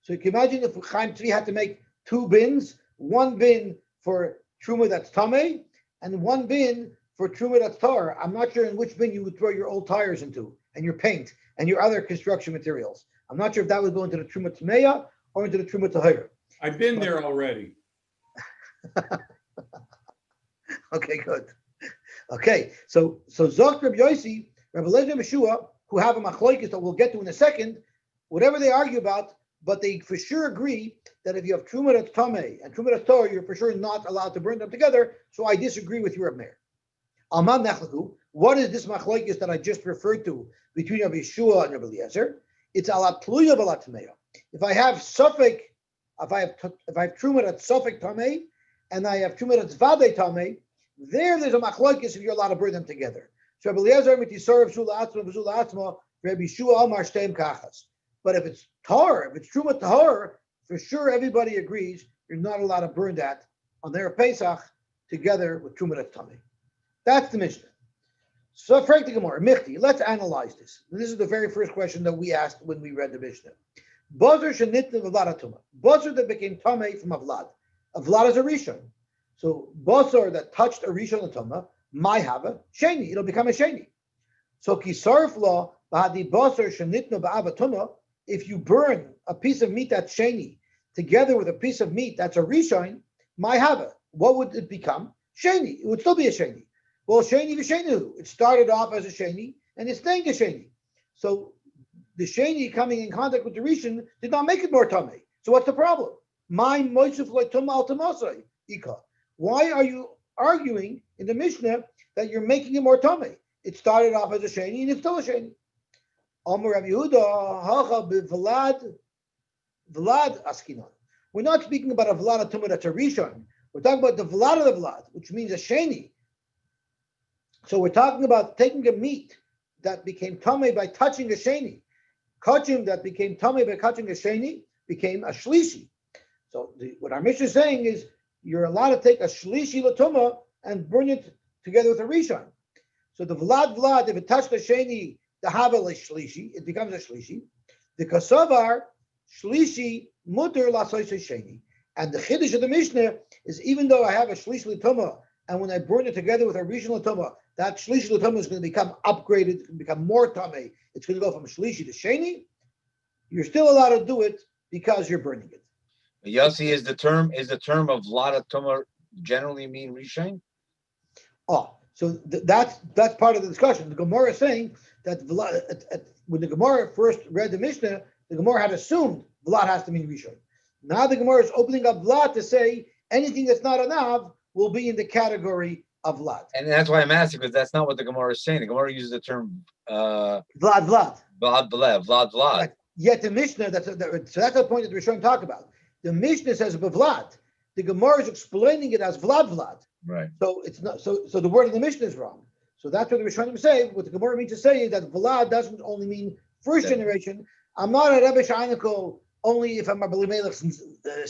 So you can imagine if Chaim Tzvi had to make 2 bins, 1 bin for truma that's tameh, and 1 bin for truma that's tar. I'm not sure in which bin you would throw your old tires into and your paint and your other construction materials. I'm not sure if that would go into the truma tameya or into the truma tahir. I've been there already. Okay, good. Okay, so Zok Reb Yosy, Rabbi Lezer and Yeshua, who have a machlokes that we'll get to in a second, whatever they argue about, but they for sure agree that if you have truma that's tameh and truma that's tar, you're for sure not allowed to burn them together. So I disagree with you, Reb Meir. Alman Nechlaku, what is this machlokes that I just referred to between Rabbi Yeshua and Rabbi Eliezer? It's ala tluya v'ala tameya. If I have suffik, if I have truma that's suffik tameh, and I have truma that's vade tameh, there's a machlokes if you're allowed to burn them together. So Rabbi Eliezer mitisarav zula atzma v'zula atzma, Rabbi Yeshua amar shteim kachas. But if it's tar, if it's truma tahor, for sure everybody agrees you're not allowed to burn that on their Pesach together with truma that's tameh. That's the Mishnah. So, Frank the Gemara, Michti, let's analyze this. This is the very first question that we asked when we read the Mishnah. Buzzer shenitna v'lad tuma. Buzzer that became tameh from avlad. Avlad is a rishon. So, buzzer that touched a rishon tuma, my have a sheni. It'll become a sheni. So, kisarf law b'hadi buzzer shenitna ba'ava tuma. If you burn a piece of meat that's sheni together with a piece of meat that's a rishon, my have a. What would it become? Sheni. It would still be a sheni. Well, sheni v'shenu. It started off as a sheni, and it's staying a sheni. So the sheni coming in contact with the rishon did not make it more tamei. So what's the problem? My moisuf le'tuma al tamasai ika. Why are you arguing in the Mishnah that you're making it more tamei? It started off as a sheni, and it's still a sheni. Amar Rabbi Yehuda hacha b'vlad askinon. We're not speaking about a vlad tuma that's a rishon. We're talking about the vlad of the vlad, which means a sheni. So we're talking about taking a meat that became tamei by touching a sheni. Kachim that became tamei by touching a sheni became a shlishi. So what our Mishnah is saying is you're allowed to take a shlishi latuma and burn it together with a rishon. So the vlad, if it touched the sheni, the havel is shlishi, it becomes a shlishi. The kasavar shlishi mutter lasois sheni. And the chiddush of the Mishnah is even though I have a shlishi latuma, and when I burn it together with a rishon latuma, that shlishi latuma is going to become upgraded, it's going to become more tamei. It's going to go from shlishi to sheni. You're still allowed to do it because you're burning it. Yosy, is the term of Vlada Tumah generally mean Rishon? Oh, so that's part of the discussion. The Gemara is saying that when the Gemara first read the Mishnah, the Gemara had assumed Vlad has to mean Rishon. Now the Gemara is opening up Vlad to say anything that's not an Av will be in the category of Vlad. And that's why I'm asking, because that's not what the Gemara is saying. The Gemara uses the term Vlad. Vlad. Right. Yet the Mishnah, so that's the point that we're trying to talk about. The Mishnah says Vlad. The Gemara is explaining it as Vlad. Right. So it's not. So the word of the Mishnah is wrong. So that's what we're trying to say. What the Gemara means to say is that Vlad doesn't only mean first generation. I'm not a Rebbe Sheiniko only if I'm a Bali Melech's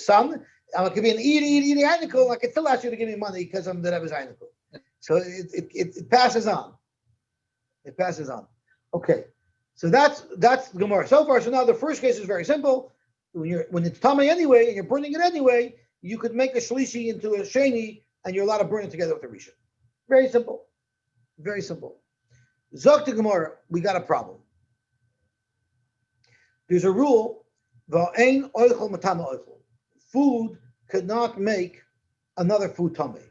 son. I could be an Edi Heiniko. I could still ask you to give me money because I'm the Rebbe's Heiniko. So it passes on. It passes on. Okay. So that's the Gemara so far. So now the first case is very simple. When it's tamei anyway and you're burning it anyway, you could make a shlishi into a sheni and you're allowed to burn it together with a rishon. Very simple. Very simple. Zok to Gemara, we got a problem. There's a rule: va'ein oichel matama oichel. Food could not make another food tamei.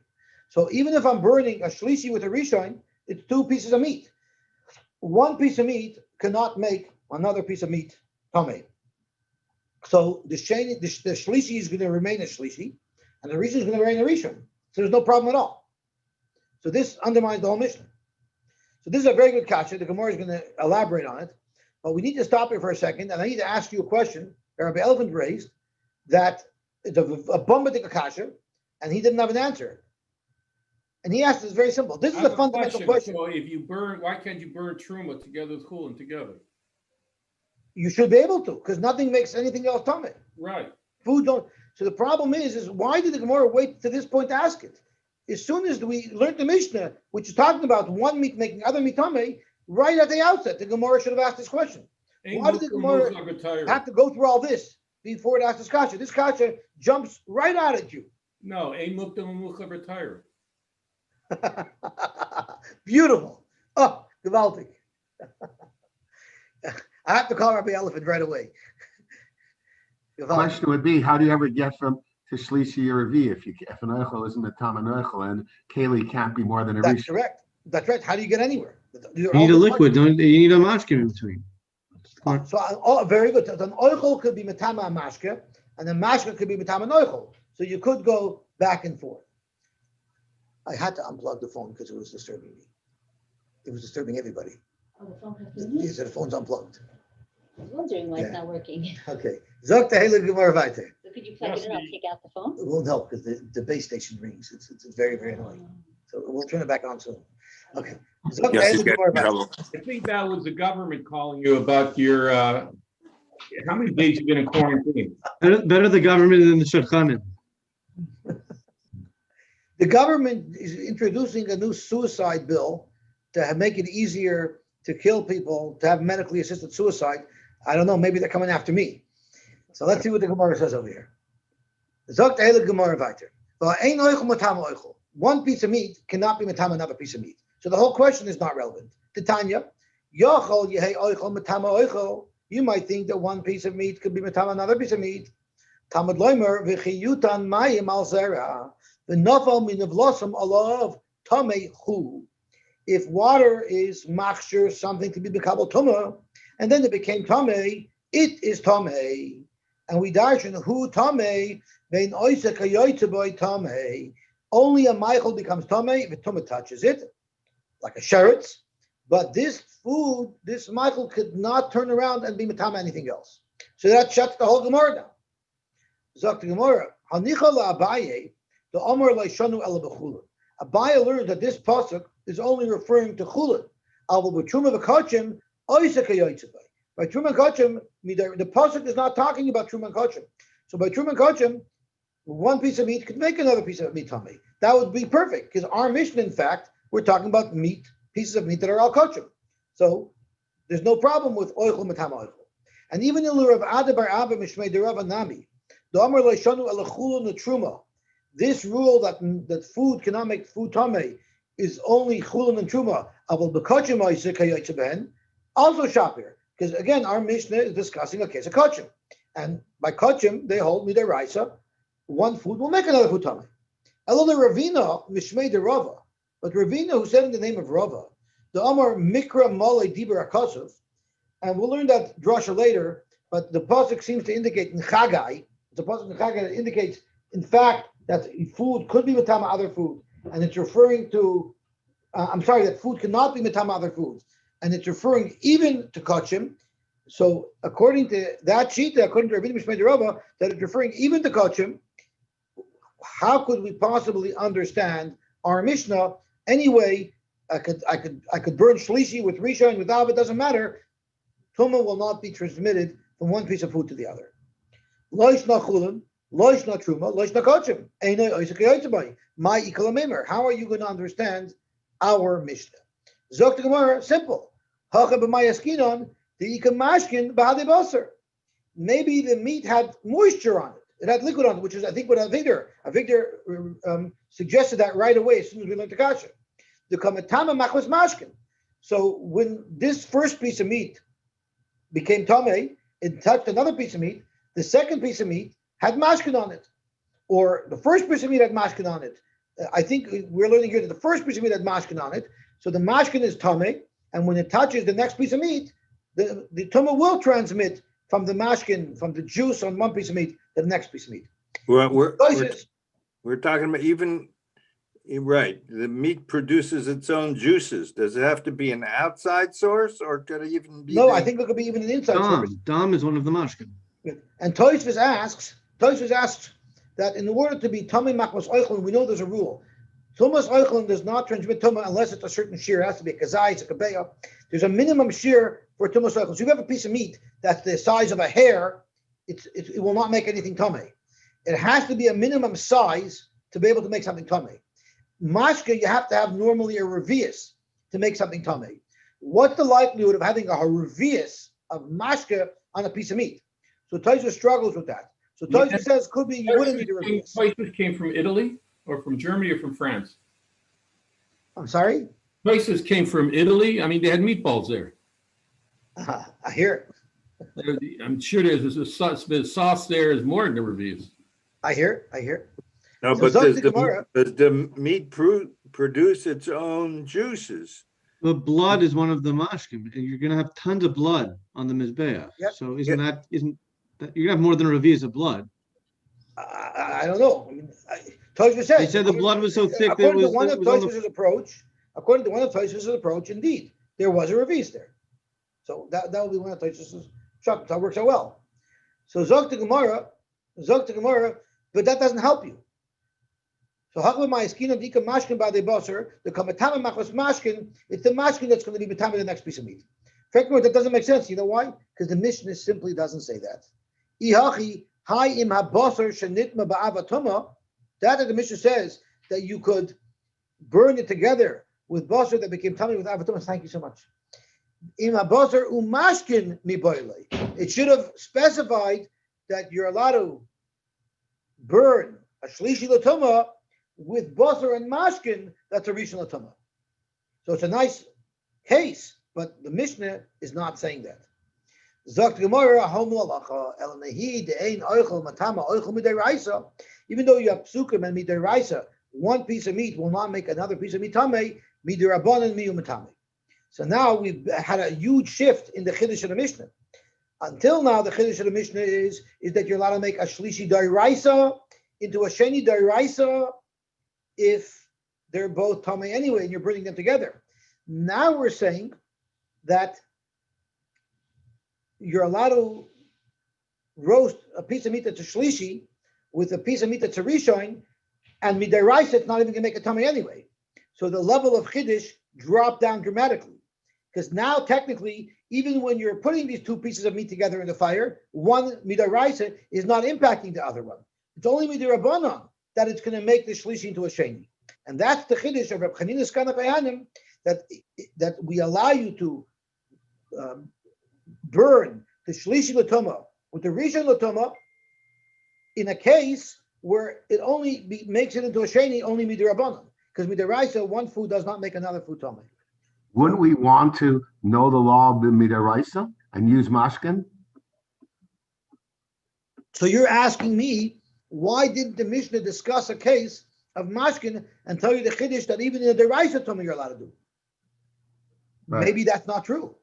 So even if I'm burning a shlishi with a rishon, it's 2 pieces of meat. One piece of meat cannot make another piece of meat tamei. So the shlishi is going to remain a shlishi, and the rishon is going to remain a rishon. So there's no problem at all. So this undermines the whole Mishnah. So this is a very good kasha. The Gemara is going to elaborate on it, but we need to stop here for a second, and I need to ask you a question that Rabbi Elephant raised that it's a bombadik kasha, and he didn't have an answer. And he asked, it's very simple. This I is have a fundamental question. So if you burn, why can't you burn truma together with chulin together? You should be able to, because nothing makes anything else tummy. Right. Food don't. So the problem is why did the Gemara wait to this point to ask it? As soon as we learned the Mishnah, which is talking about one meat making other meat tummy, right at the outset, the Gemara should have asked this question. Why did the Gemara have to go through all this before it asked this kasha? This kasha jumps right out at you. No, ein mukdam u'mucha b'tayr. Beautiful. Oh, gewaltig. I have to call Rabbi Elephant right away. The question would be, how do you ever get from to Shlishi or Revi if an Eichel isn't a Tam and Eichel and Keli can't be more than a That's Rishon? correct. That's right. How do you get anywhere? You need a liquid, don't you? You need a mashkin in between. Very good. So an oichel could be metama mashke, and a mashke could be metama oichel. So you could go back and forth. I had to unplug the phone because it was disturbing me. It was disturbing everybody. Oh, the phone has Yes, the phone's unplugged. I was wondering why it's Yeah. not working. Okay. Zok tehele gemara weiter. So could you plug it in? I'll take out the phone. It won't help because the base station rings. It's very, very annoying. So we'll turn it back on soon. Okay. Zok Yes, tehele he's got gemara weiter. trouble. I think that was the government calling you about your, how many days you've been in quarantine? Better the government than the shadchanim. The government is introducing a new suicide bill to make it easier to kill people, to have medically assisted suicide. I don't know, maybe they're coming after me. So let's see what the Gemara says over here. Zok tehele gemara weiter. V'ha'ein oichel matama oichel. One piece of meat cannot be matama another piece of meat. So the whole question is not relevant. Titania, yochel yehei oichel matama oichel. You might think that one piece of meat could be matama another piece of meat. Talmud loimer v'chiyutan mayim al zera v'nafal min avlosam alav tamei hu. If water is machshir, something to be bekabel tuma, and then it became tamei, it is tamei. And we darshan hu tamei vein oisek hayoyte boy tamei. Only a Michael becomes tamei if a tuma touches it, like a sheretz. But this food, this Michael could not turn around and be matama anything else. So that shuts the whole Gemara down. Zok the Gemara, hanicha la'abaye, the Omer leishanu el b'chulin. Abaye learns that this pasuk is only referring to chulin. Aval b'truma v'kachim oisek hayoyte boy. By Truma Kachim, the pasuk is not talking about Truma Kachim. So by Truma Kachim, one piece of meat could make another piece of meat tummy. That would be perfect because our Mishnah, in fact, we're talking about meat, pieces of meat that are al kachim. So there's no problem with oichel matama oichel. And even in Rav Ada bar Abba Mishmei Derav Nami, the Amar Leishanu Elachulun Truma. This rule that food cannot make food tummy is only chulun and truma. Aval b'kachim oisek hayoytze behen. Also shapir. Because again, our Mishnah is discussing a case of kachim. And by kachim, they hold midaraisa, one food will make another food tummy. Elona Ravina, Mishmei de Rava. But Ravina, who said in the name of Rava, the Amar Mikra Male Dibur Akosov, and we'll learn that drasha later, but the pasuk seems to indicate in Chagai, the pasuk in Chagai that indicates, in fact, that food could be matama other food, and it's referring to, that food cannot be matama other foods. And it's referring even to kachim. So according to that shita, according to Rabbi Mishmei de Rava, that it's referring even to kachim. How could we possibly understand our Mishnah? Anyway, I could burn shlishi with risha and without it doesn't matter. Tuma will not be transmitted from one piece of food to the other. Loish na chulin, loish na truma, loish na kachim. Einay oisek yoytzebay. My ikalamemer. How are you going to understand our Mishnah? Zok the Gemara, simple. Maybe the meat had moisture on it. It had liquid on it, which is, I think, what Avigdor suggested that right away as soon as we learned the kasha. The kamatama machmas mashkin. So when this first piece of meat became tamei, it touched another piece of meat. The second piece of meat had mashkin on it, or the first piece of meat had mashkin on it. I think we're learning here that the first piece of meat had mashkin on it. So the mashkin is tamei. And when it touches the next piece of meat, the tumah will transmit from the mashkin, from the juice on one piece of meat, to the next piece of meat. Well, we're talking about even, right, the meat produces its own juices. Does it have to be an outside source or could it even be? No, I think it could be even an inside source. Dam is one of the mashkin. And Tosfos asks that in order to be tamei machmas oichel, we know there's a rule. Tumas oichlin does not transmit tuma unless it's a certain shear. It has to be a kazai, it's a kabeya. There's a minimum shear for tumas oichlin. So if you have a piece of meat that's the size of a hair, it will not make anything tummy. It has to be a minimum size to be able to make something tummy. Mashka, you have to have normally a revius to make something tummy. What's the likelihood of having a revius of mashka on a piece of meat? So Taisa struggles with that. So Taisa says could be you wouldn't need a revius. Spices came from Italy or from Germany or from France? I'm sorry? Spices came from Italy. I mean, they had meatballs there. I hear it. I'm sure there's a sauce there is more than the reviews. I hear. No, So but Zok does the the, Gemara- does the meat produce its own juices? The blood is one of the mashkim, and you're gonna have tons of blood on the mizbeach. Yep. So isn't that you're gonna have more than a revius of blood? I don't know. I mean, Tosfos says They said the blood was so thick that it according to was. one It of was on the, Tosfos' approach. According to one of Tosfos' approach, indeed, there was a revius there. So that will be one of Tosfos' shot. That works out well. So Zok the Gemara, but that doesn't help you. So Hakma Ma'askina Dika Mashkin Ba'de Basar, the Kamatama Machos Mashkin, it's the Mashkin that's going to be Batama the next piece of meat. Frankly, that doesn't make sense. You know why? Because the Mishnah simply doesn't say that. Ihachi Hai Im HaBasar Shenitma Ba'avatuma, that the Mishnah says that you could burn it together with basar that became tummy with avatuma. Thank you so much. Im HaBasar Umashkin Miboile. It should have specified that you're allowed to burn a Shlishi Latuma with basar and mashkin, that's a rishon latuma. So it's a nice case, but the Mishnah is not saying that. Zakt Gemara, Hom Lalacha, El Nehi, De'ein Oichel Matama, Oichel Midiraisa. Even though you have psukim and midiraisa, one piece of meat will not make another piece of meat tamei, midirabanan miyu matame. So now we've had a huge shift in the chiddush of the Mishnah. Until now, the chiddush of the Mishnah is that you're allowed to make a shlishi dairaisa into a sheni dairaisa if they're both tamei anyway, and you're bringing them together. Now we're saying that you're allowed to roast a piece of meat that's a shlishi with a piece of meat that's a rishon, and midiraisa it's not even going to make a tummy anyway. So the level of chiddush dropped down dramatically, because now technically, even when you're putting these two pieces of meat together in the fire, one midiraisa is not impacting the other one. It's only midirabanan that it's going to make the shlishi into a sheni, and that's the chiddush of Reb Chanina's Kana Kayanim, that we allow you to burn the shlishi latoma with the rishon latoma in a case where it only makes it into a sheni only midirabanan, because midiraisa one food does not make another food tummy. Wouldn't we want to know the law of the midiraisa and use mashkin? So you're asking me, why didn't the Mishnah discuss a case of mashkin and tell you the chiddush that even in the deraisa tummy you're allowed to do? Right. Maybe that's not true.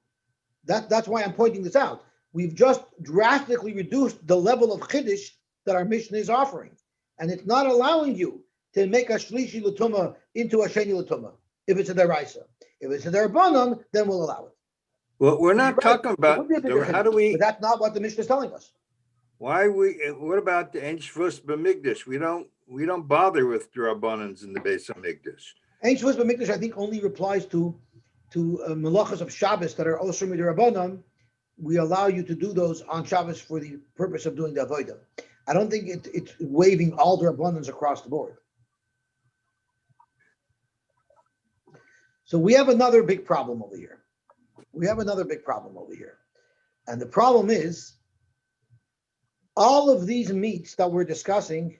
That's why I'm pointing this out. We've just drastically reduced the level of chiddush that our Mishnah is offering, and it's not allowing you to make a shlishi l'tuma into a sheni l'tuma if it's a deraisa. If it's a derabanan, then we'll allow it. Well, we're not talking about how do we. But that's not what the Mishnah is telling us. What about the Ein Shvus B'Mikdash? We don't bother with drabanans in the Beis HaMikdash. Ein Shvus B'Mikdash, I think, only applies to melachas of Shabbos that are also midrabanan. We allow you to do those on Shabbos for the purpose of doing the avodah. I don't think it's waiving all the abundance across the board. So we have another big problem over here. And the problem is, all of these meats that we're discussing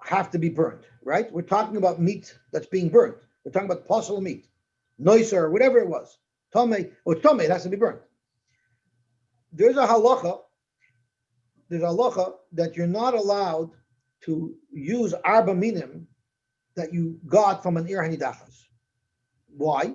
have to be burnt, right? We're talking about meat that's being burnt. We're talking about possible meat, noiser, whatever it was. Tomei, it has to be burnt. There's a halacha that you're not allowed to use arba minim that you got from an ir hanidachas. Why?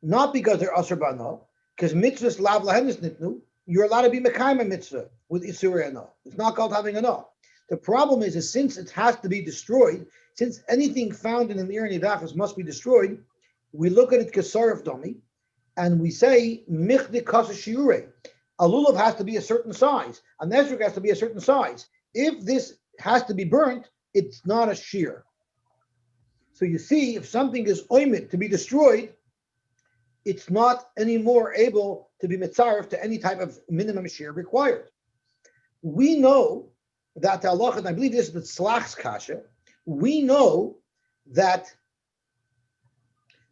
Not because they're asur b'ano, because mitzvahs lav lahenis nitnu, you're allowed to be mekayim a mitzvah with isur ano. It's not called having ano. The problem is since it has to be destroyed, since anything found in an ir hanidachas must be destroyed, we look at it kasarif domi, and we say michdi kasa shiure. A lulav has to be a certain size. A nesruk has to be a certain size. If this has to be burnt, it's not a shear. So you see, if something is oimid to be destroyed, it's not anymore able to be mitzaref to any type of minimum share required. We know that the halacha, and I believe this is the tzlach's kasha, we know that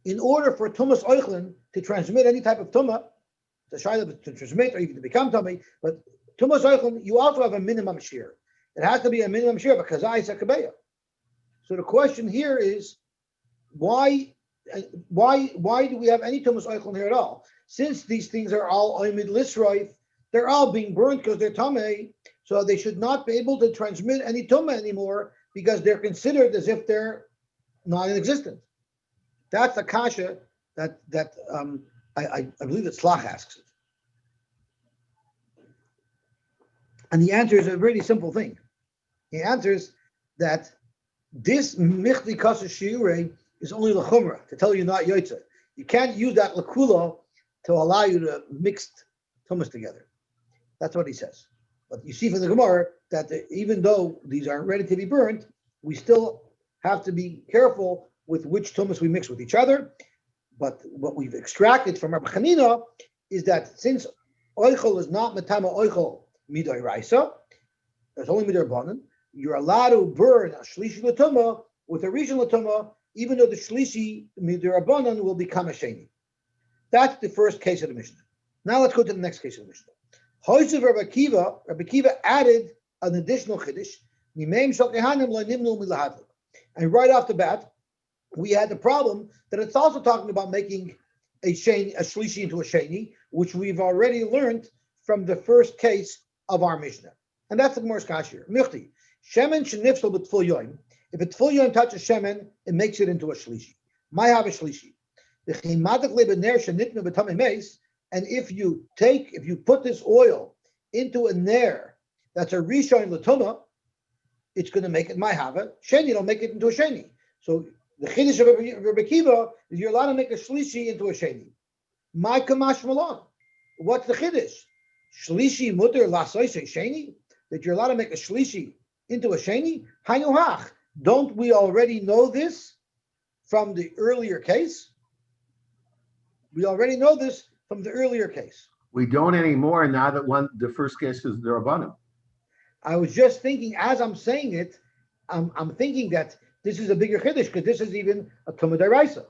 in order for tumas oichlin to transmit any type of tuma, to transmit or even to become tummy, but tumas oichlin, you also have a minimum share. It has to be a minimum share because I is a kabeya. So the question here is, why do we have any tumas oichlin here at all? Since these things are all oimid lisroif, they're all being burnt because they're tamei, so they should not be able to transmit any tuma anymore because they're considered as if they're not in existence. That's the kasha that I believe that Slach asks it. And the answer is a really simple thing. He answers that this michli kasa shiure is only l'chumra, to tell you not yotze. You can't use that l'kula to allow you to mix tumas together. That's what he says. But you see from the Gemara that even though these are ready to be burnt, we still have to be careful with which tumas we mix with each other. But what we've extracted from Rabbi Chanina is that since oichel is not metama oichel midai raisa, there's only midai banan, you're allowed to burn a shlishi l'tuma with a rishon l'tuma, even though the shlishi midai banan will become a sheni. That's the first case of the Mishnah. Now let's go to the next case of the Mishnah. Hoysev Rabbi Kiva added an additional chiddush. And right off the bat, we had the problem that it's also talking about making a shlishi into a sheni, which we've already learned from the first case of our Mishnah. And that's the Gemara's kashir. Michti, shemen shenifsel b'tful yoim. If a tful yoim touches shemen, it makes it into a shlishi. My have a shlishi. And if you put this oil into a ner that's a rishon l'tuma, it's going to make it my hava. Sheni don't make it into a sheni. So the chiddush of Rabbi Kiva is you're allowed to make a shlishi into a sheni. My kamash malon. What's the chiddush? Shlishi mutter lasoise sheni? That you're allowed to make a shlishi into a sheni? Hainu hach. Don't we already know this from the earlier case? We already know this from the earlier case. We don't anymore now that the first case is the Rabbanim. I was just thinking, as I'm saying it, I'm thinking that this is a bigger chiddush because this is even a Tuma D'Oraisa.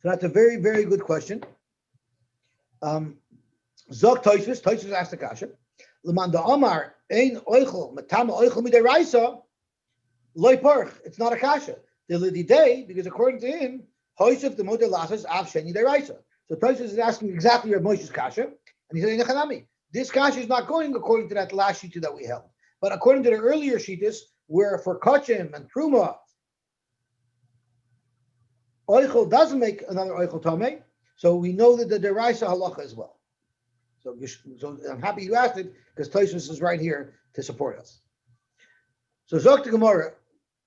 So that's a very, very good question. Zok Toysus asked the kasha. L'man da'amar ein oichel matama oichel mid'oraisa loy parch. It's not a kasha. The lididei, because according to him, hoysef the model lasses av sheni d'oraisa. So Toysus is asking exactly Rav Moshe's kasha, and he's saying nechanami. This kasha is not going according to that last shita that we held, but according to the earlier shitas, where for kachim and truma, oichel doesn't make another oichel tamei, so we know that the deraisa halacha as well. So I'm happy you asked it because Toysus is right here to support us. So Zok to Gemara,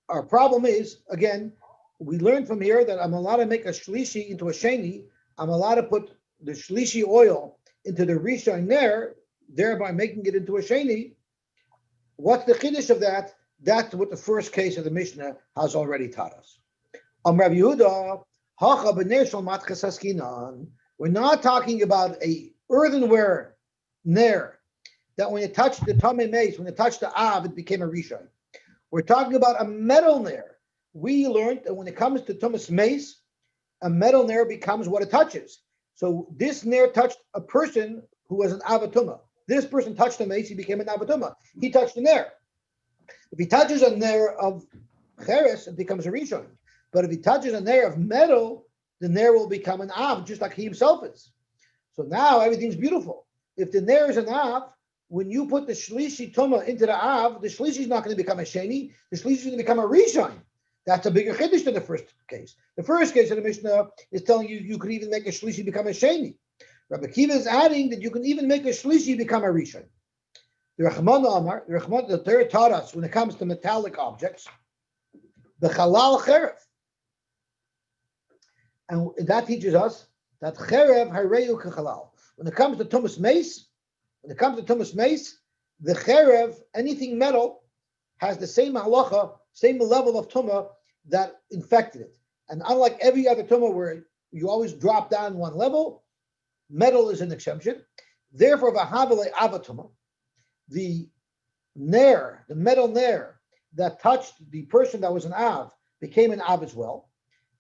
our problem is, again, we learned from here that I'm allowed to make a shlishi into a sheni. I'm allowed to put the shlishi oil into the rishon ner, thereby making it into a sheni. What's the chiddush of that? That's what the first case of the Mishnah has already taught us. Rav Yehuda, hacha b'ner shel matches haskinan. We're not talking about a earthenware ner that when it touched the tamei mace, when it touched the av, it became a rishon. We're talking about a metal ner. We learned that when it comes to tumas mace, a metal ner becomes what it touches. So this ner touched a person who was an avatuma. This person touched the mace, he became an avatuma. He touched the ner. If he touches a ner of cheres, it becomes a rishon. But if he touches a ner of metal, the ner will become an av, just like he himself is. So now everything's beautiful. If the ner is an av, when you put the shlishi tuma into the av, the shlishi is not going to become a sheni. The shlishi is going to become a rishon. That's a bigger chiddush than the first case. The first case of the Mishnah is telling you you could even make a shlishi become a sheni. Rabbi Kiva is adding that you can even make a shlishi become a rishon. The Torah taught us when it comes to metallic objects, the halal cherev, and that teaches us that cherev hareyu kechalal. When it comes to tumas mace, the cherev, anything metal, has the same halacha same level of Tuma that infected it. And unlike every other Tuma where you always drop down one level, metal is an exception. Therefore, Vahavale Avatuma, the nair, the metal nair that touched the person that was an Av became an Av as well.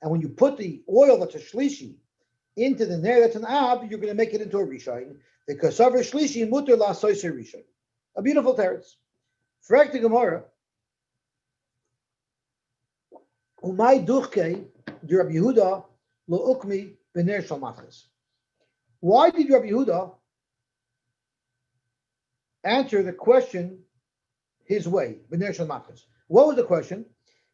And when you put the oil that's a Shlishi into the nair that's an Av, you're going to make it into a Rishon. The Kasavar Shlishi Mutter La Soiser Rishon. A beautiful teretz. Frag the Gemara. Umay duchke the Rabbi Yehuda lo ukmi b'ner shal matches. Why did Rabbi Yehuda answer the question his way, b'ner shal matches? What was the question?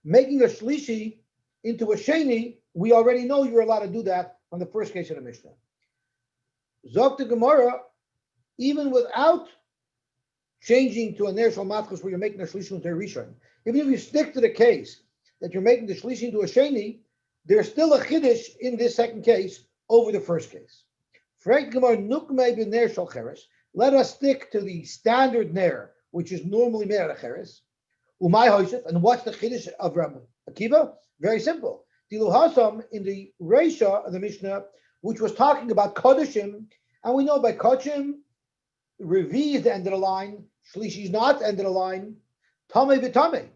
Making a shlishi into a sheni, we already know you're allowed to do that on the first case of the Mishnah. Zok the Gemara, even without changing to a ner shal matches where you're making a shlishi into a rishon, even if you stick to the case that you're making the shlishi into a sheni, there's still a chiddush in this second case over the first case. Let us stick to the standard ner, which is normally made out of cheres. And what's the chiddush of Rabbi Akiva? Very simple. Dilu Hasam in the Reisha of the Mishnah, which was talking about Kodashim, and we know by Kodashim, Revi is the end of the line, Shlishi is not the end of the line, Tameh v'tameh.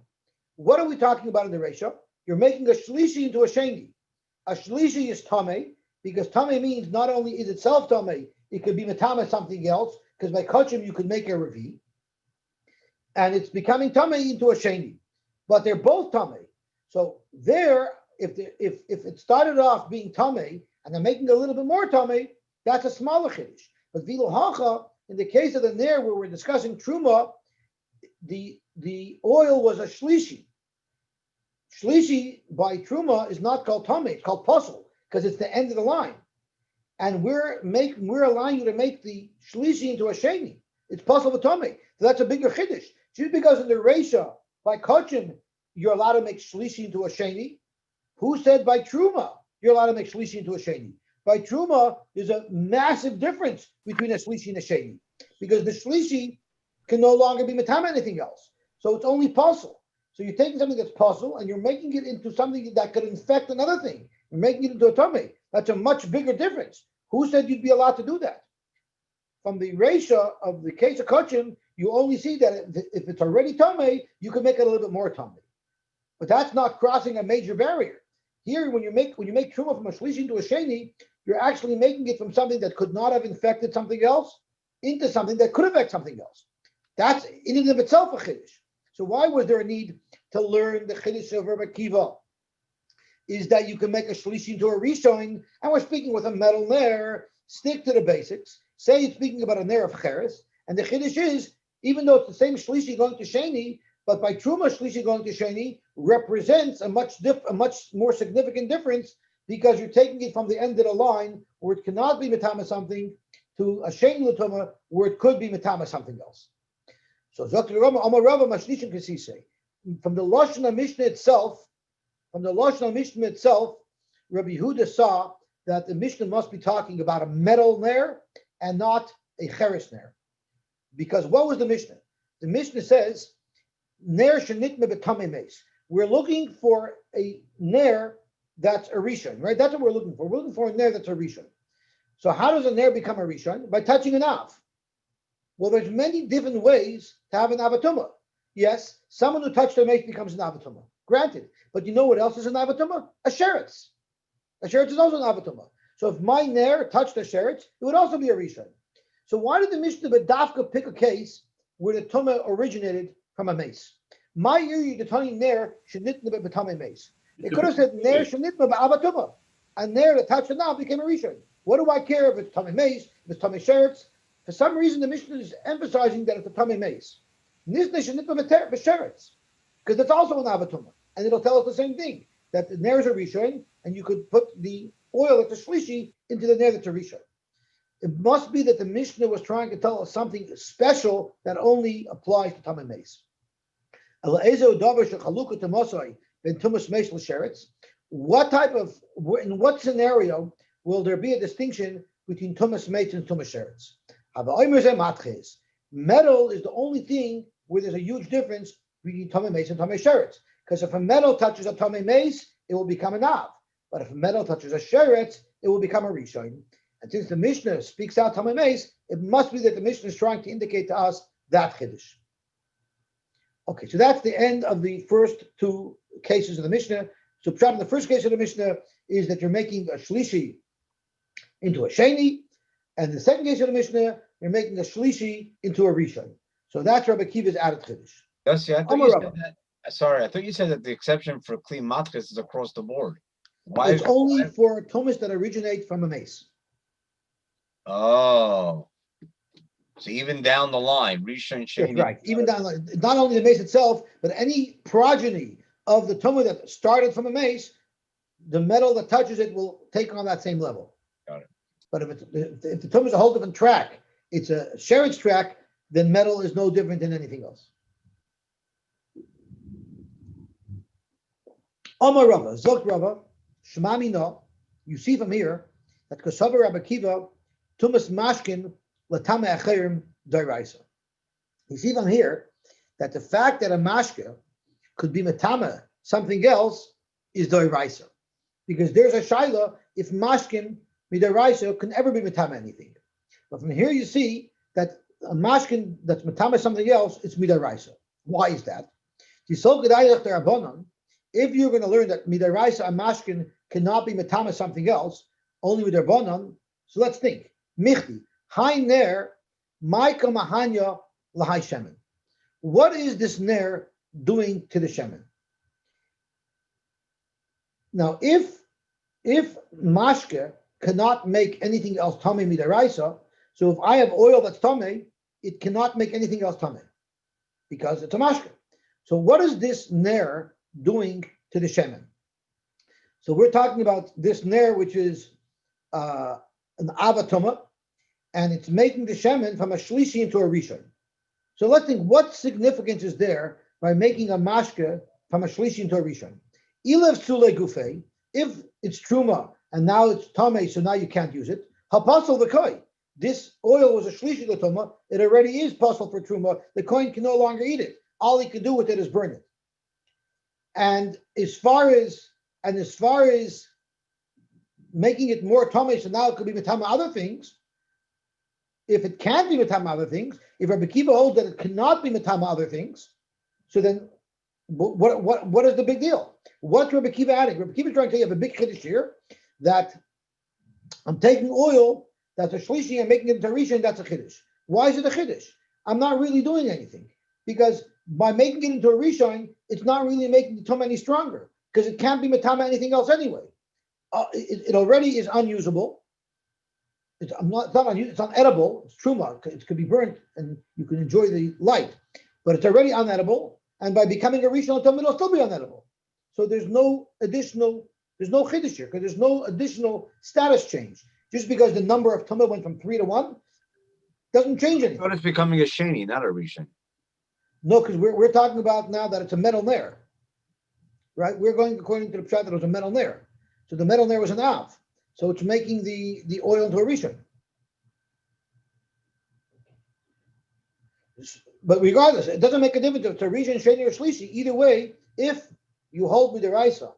What are we talking about in the Reisha? You're making a shlishi into a sheni. A shlishi is tameh, because tameh means not only is itself tameh, it could be matama something else, because by kachim you could make a revi, and it's becoming tameh into a sheni. But they're both tameh. So there, if it started off being tameh, and they're making a little bit more tameh, that's a smaller chiddush. But vilu hacha, in the case of the ner where we're discussing truma, the oil was a shlishi. Shlishi by Truma is not called Tameh, it's called Puzzle, because it's the end of the line. And we're allowing you to make the Shlishi into a Sheni. It's Puzzle with Tameh. So that's a bigger Chiddush. Just because in the Reisha, by Kachim, you're allowed to make Shlishi into a Sheni. Who said by Truma you're allowed to make Shlishi into a Sheni? By Truma, there's a massive difference between a Shlishi and a Sheni. Because the Shlishi can no longer be Matam anything else. So it's only Puzzle. So you're taking something that's puzzle and you're making it into something that could infect another thing. You're making it into a tummy. That's a much bigger difference. Who said you'd be allowed to do that? From the Reisha of the case of Kachim, you only see that if it's already tummy, you can make it a little bit more tummy. But that's not crossing a major barrier. Here, when you make truma from a shlishi into a sheni, you're actually making it from something that could not have infected something else into something that could affect something else. That's in and of itself a chiddush. So why was there a need to learn the chiddush of Rabbi Akiva? Is that you can make a shlishi into a rishon, and we're speaking with a metal nair. Stick to the basics. Say it's speaking about a nair of cheres, and the chiddush is, even though it's the same shlishi going to sheni, but by truma shlishi going to sheni represents a much more significant difference, because you're taking it from the end of the line where it cannot be matama something to a sheni l'tuma where it could be matama something else. So from the Lashon Mishnah itself, Rabbi Yehuda saw that the Mishnah must be talking about a metal nair and not a cheres nair. Because what was the Mishnah? The Mishnah says, nair shenitme b'tamei meis. We're looking for a nair that's a rishon, right? That's what we're looking for. We're looking for a nair that's a rishon. So how does a nair become a rishon? By touching an av. Well, there's many different ways to have an avatuma. Yes, someone who touched their mate becomes an avatuma. Granted. But you know what else is an avatuma? A sheretz. A sheretz is also an avatuma. So if my nair touched a sheretz, it would also be a rishon. So why did the Mishnah B'dafka pick a case where the tuma originated from a mace? My iri the tani nair shenitna b'tamei mace. It could have said nair shenitna b'avatuma. A nair that touched a nav became a rishon. What do I care if it's tamei mace, if it's tamei sheretz? For some reason, the Mishnah is emphasizing that it's a tamei mace. Nisne shenitna b'sheretz, because that's also an avatuma, and it'll tell us the same thing, that the nair is a rishon, and you could put the oil that's a shlishi into the nair that's a rishon. It must be that the Mishnah was trying to tell us something special that only applies to tamei mace. In what scenario will there be a distinction between tumas mace and tumas sheretz? Metal is the only thing where there's a huge difference between tamei mace and tamei sheretz, Because if a metal touches a Tomei Mace, it will become an Av. But if a metal touches a Sheretz, it will become a Rishon. And since the Mishnah speaks out Tomei Mace, it must be that the Mishnah is trying to indicate to us that Chiddush. Okay, so that's the end of the first two cases of the Mishnah. So Pshat in the first case of the Mishnah is that you're making a Shlishi into a Sheni, and the second case of the Mishnah, you're making a Shlishi into a Rishon. So that's Rabbi Kiva's added Chiddush. Yossi, I thought you said that. Sorry, I thought you said that the exception for Kli Matchis is across the board. Why? It's only for Tumas that originate from a mace. Oh, so even down the line, Rishon That's Sheni. right. Even down, not only the mace itself, but any progeny of the Tumah that started from a mace, the metal that touches it will take on that same level. Got it. But if the Tumah is a whole different track, it's a Sheretz track, then metal is no different than anything else. Omar Rava, Zok Rava, Shemami no, you see from here that Kosover Rabbi Kiva, Tumas Mashkin, Latame Acherim, Dairaisa. You see from here that the fact that a mashke could be Matama, something else, is Dairaisa. Because there's a Shaila, if Mashkin, Midaraisa, can ever be Matama anything. But from here you see that a Mashkin that's Matama something else, it's Midaraisa. Why is that? If you're going to learn that Midaraisa and Mashkin cannot be Matama something else, only with Rabbanon, so let's think. Michti, Hai Ner, Maika Mahanya Lahai Shemen. What is this Ner doing to the Shemen? Now, if Mashke cannot make anything else Tameh Midaraisa, so if I have oil that's Tameh, it cannot make anything else Tameh, because it's a Mashke. So what is this Ner doing to the Shemen? So we're talking about this Ner, which is an Avatoma, and it's making the Shemen from a Shlishi into a Rishon. So let's think, what significance is there by making a Mashke from a Shlishi into a Rishon? Ilev Sule Gufei, if it's Truma, and now it's Tomei, so now you can't use it. Hapasal V'koi, this oil was a Shlishi L'Toma, it already is possible for Truma, the coin can no longer eat it. All he can do with it is burn it. And as far as making it more Tomei, so now it could be Matama other things, if it can't be Matama other things, if Rabbi Kiva holds that it cannot be Matama other things, so then what is the big deal? What's Rabbi Kiva adding? Rabbi Kiva is trying to tell you, have a big chiddush here, that I'm taking oil that's a shlishi and making it into a rishon, that's a chiddush. Why is it a chiddush? I'm not really doing anything, because by making it into a rishon, it's not really making the tumah any stronger, because it can't be matama anything else anyway. It already is unusable. It's unedible. It's truma. It could be burnt, and you can enjoy the light, but it's already unedible. And by becoming a rishon tumah, it'll still be unedible. So there's no chiddush here, because there's no additional status change. Just because the number of tumah went from 3 to 1 doesn't change anything. But it's becoming a sheni, not a rishon. No, because we're talking about now that it's a metal nair, right? We're going according to the pshat that it was a metal nair. So the metal nair was an av. So it's making the oil into a rishon. But regardless, it doesn't make a difference if it's a rishon, sheni, or shlishi. Either way, if you hold with the raisa,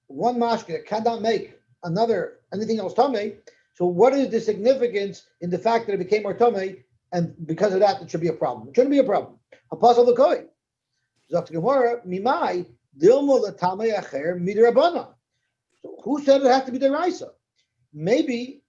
one mashke cannot make anything else tamei. So what is the significance in the fact that it became more tamei, and because of that, it should be a problem? It shouldn't be a problem. Apostle the koi. Zok Gemara, mimai dilmo latamei acher midrabana. So who said it has to be the raisa? Maybe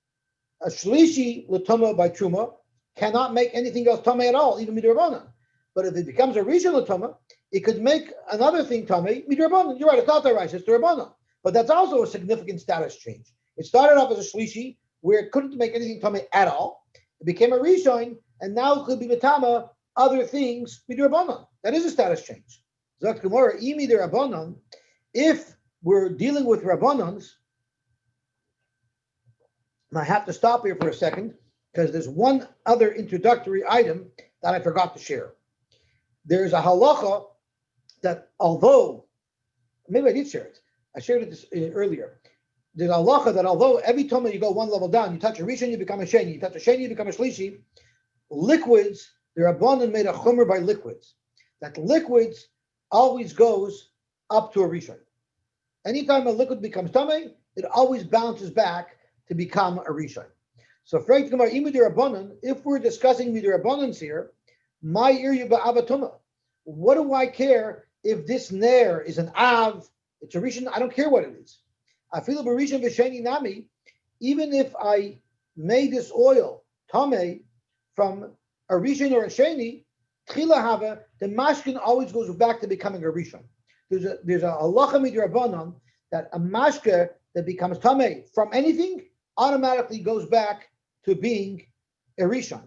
a shlishi latama by truma cannot make anything else tamei at all, even midrabana. But if it becomes a rishon latama, it could make another thing tamei midrabana. You're right, it's not the raisa, it's the rabana. But that's also a significant status change. It started off as a shlishi where it couldn't make anything tamei at all. It became a rishon, and now it could be matama other things midrabana. That is a status change. Zok Gemara, imi the rabbanon. If we're dealing with rabbanons, and I have to stop here for a second because there's one other introductory item that I forgot to share. There's a halacha that although, maybe I did share it. I shared it earlier. There's a halacha that although every time you go one level down, you touch a rishon, you become a sheni. You touch a sheni, you become a shlishi. Liquids, the rabbanon made a chumer by liquids. That liquids always goes up to a rishon. Anytime a liquid becomes tamei, it always bounces back to become a rishon. So, if we're discussing midirabbanans here, my irya ba'avatuma. What do I care if this nair is an av? It's a rishon. I don't care what it is. I feel a rishon v'sheni nami. Even if I made this oil tamei from a rishon or a sheni, tchila hava, the mashkin always goes back to becoming a rishon. There's a halacha midirabbanan that a mashke that becomes tamei from anything automatically goes back to being a rishon.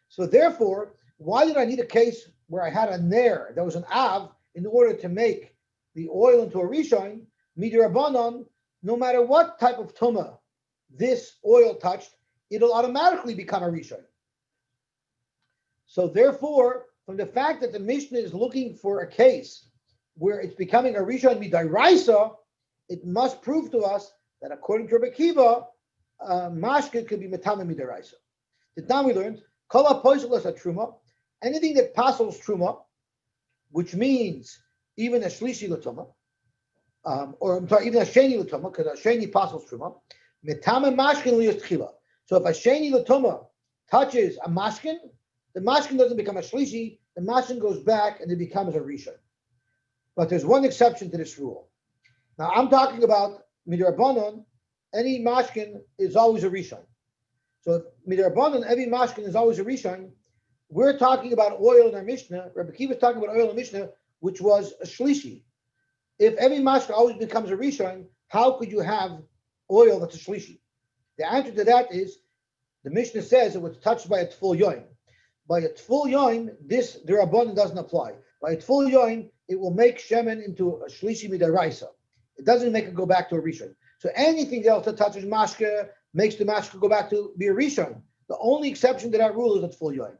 So therefore, why did I need a case where I had a nair that was an av in order to make the oil into a rishon? Midirabbanan, no matter what type of tuma this oil touched, it'll automatically become a rishon. So therefore, from the fact that the Mishnah is looking for a case where it's becoming a rishon midaraisa, it must prove to us that according to Rabbi Kiva, mashke could be metame midaraisa. The time we learned, kol hapoiselas truma, anything that passes truma, which means even a shlishi l'tuma, or I'm sorry, even a sheni l'tuma, because a sheni passes truma, metame mashkin liyos tchila. So if a sheni l'tuma touches a mashkin, the mashkin doesn't become a shlishi, the mashkin goes back and it becomes a rishon. But there's one exception to this rule. Now I'm talking about midrabanan. Any mashkin is always a rishon. So if midrabanan, every mashkin is always a rishon. We're talking about oil in our Mishnah. Rabbi Kiva is talking about oil in Mishnah, which was a shlishi. If every mashkin always becomes a rishon, how could you have oil that's a shlishi? The answer to that is the Mishnah says it was touched by a tful yoim. By a tful yoim, this the Rabbanan doesn't apply. By a tful yoim, it will make shemen into a shlishi midaraisa. It doesn't make it go back to a rishon. So anything else that touches mashke makes the mashke go back to be a rishon. The only exception to that rule is a tful yoim.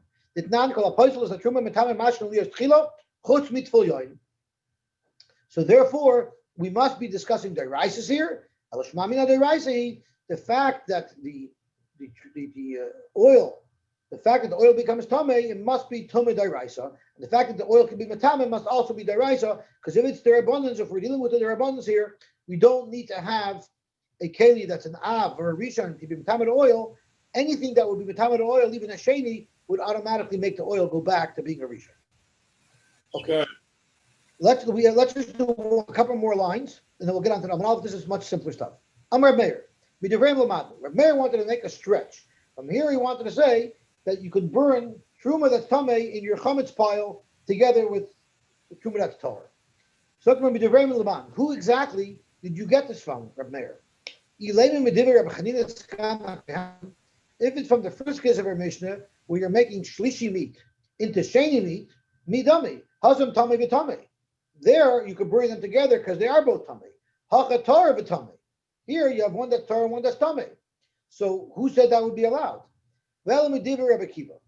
So therefore, we must be discussing deraisas here. The fact that the oil, the fact that the oil becomes tamei, it must be tamei deraisa. And the fact that the oil can be metame must also be deraisa, because if it's derabbanans, if we're dealing with the derabbanans here, we don't need to have a keli that's an av or a rishon to be metame to oil. Anything that would be metame to oil, even a sheni, would automatically make the oil go back to being a rishon. Okay. Let's just do a couple more lines, and then we'll get on to the This is much simpler stuff. I'm Reb Meir. Reb Meir wanted to make a stretch. From here, he wanted to say that you could burn truma that's tamei in your chametz pile together with the truma that's tahor. So who exactly did you get this from, Reb Meir? If it's from the first case of our Mishnah, where you're making shlishi meat into sheni meat, midami, hazam tamei v'tamei. There you could burn them together because they are both tamei. Hachatar v'tamei. Here you have one that's tar and one that's tamei. So who said that would be allowed? Well, Rabbi Kiva.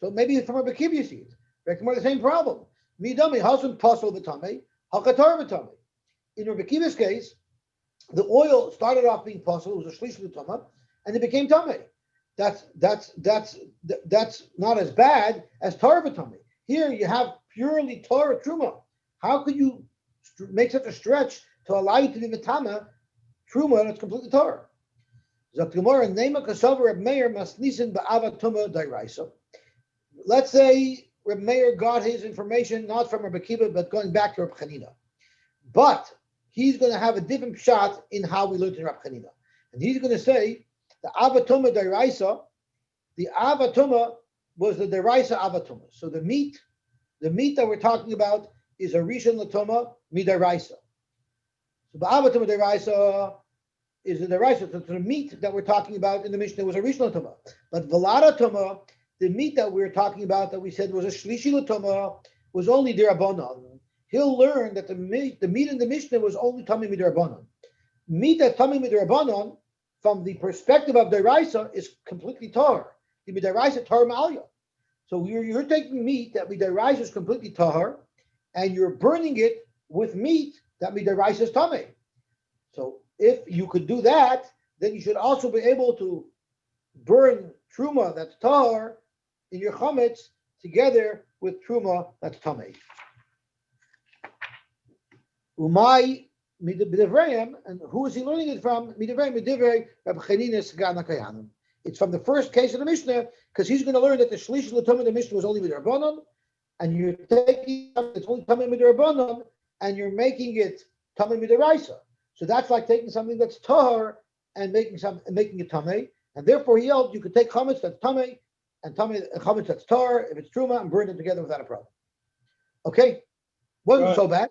So maybe from Rabbi Kiva you see it. The same problem. Midami hasum pasol v'tamei, hakatar v'tamei. In Rabbi Kiva's case, the oil started off being pasol, it was a shlish v'tamei, and it became tamei. That's not as bad as tar v'tamei. Here you have purely tar truma. How could you make such a stretch to allow you to be metame truma that's completely tar? Let's say Reb Meir got his information not from Rabbi Kiva, but going back to Reb Chanina. But he's going to have a different shot in how we learned in Reb Chanina. And he's going to say the avatuma deraisa, the avatuma was the deraisa avatuma. So the meat that we're talking about is a rishon latuma midaraisa. So the avatuma deraisa is the deraisa. So the meat that we're talking about in the Mishnah was a rishon latuma. But velada tuma, the meat that we're talking about that we said was a shlishi latuma, was only derabanan. He'll learn that the meat in the Mishnah was only tamei midarabanan. Meat that tamei midarabanan, from the perspective of deraisa, is completely tar. The midaraisa tar ma'alya. So you're taking meat that midaraisa is completely tar, and you're burning it with meat that midaraisa is tamei. So if you could do that, then you should also be able to burn truma that's tar in your chametz together with truma that's tamei. Umay Midavrayim, and who is he learning it from? Midavrayim, Rabbi Chanina Sagana Kayanim. It's from the first case of the Mishnah, because he's going to learn that the Shlish L'Tumah of the Mishnah was only with Rabbanon, and you're taking it's only Tamim with Rabbanon, and you're making it Tamim with Raisa. So that's like taking something that's Tahar and making it Tameh. And therefore he held you could take chametz that's Tameh and chametz that's Tahar if it's Truma and burn them together without a problem. Okay, wasn't Right. so bad.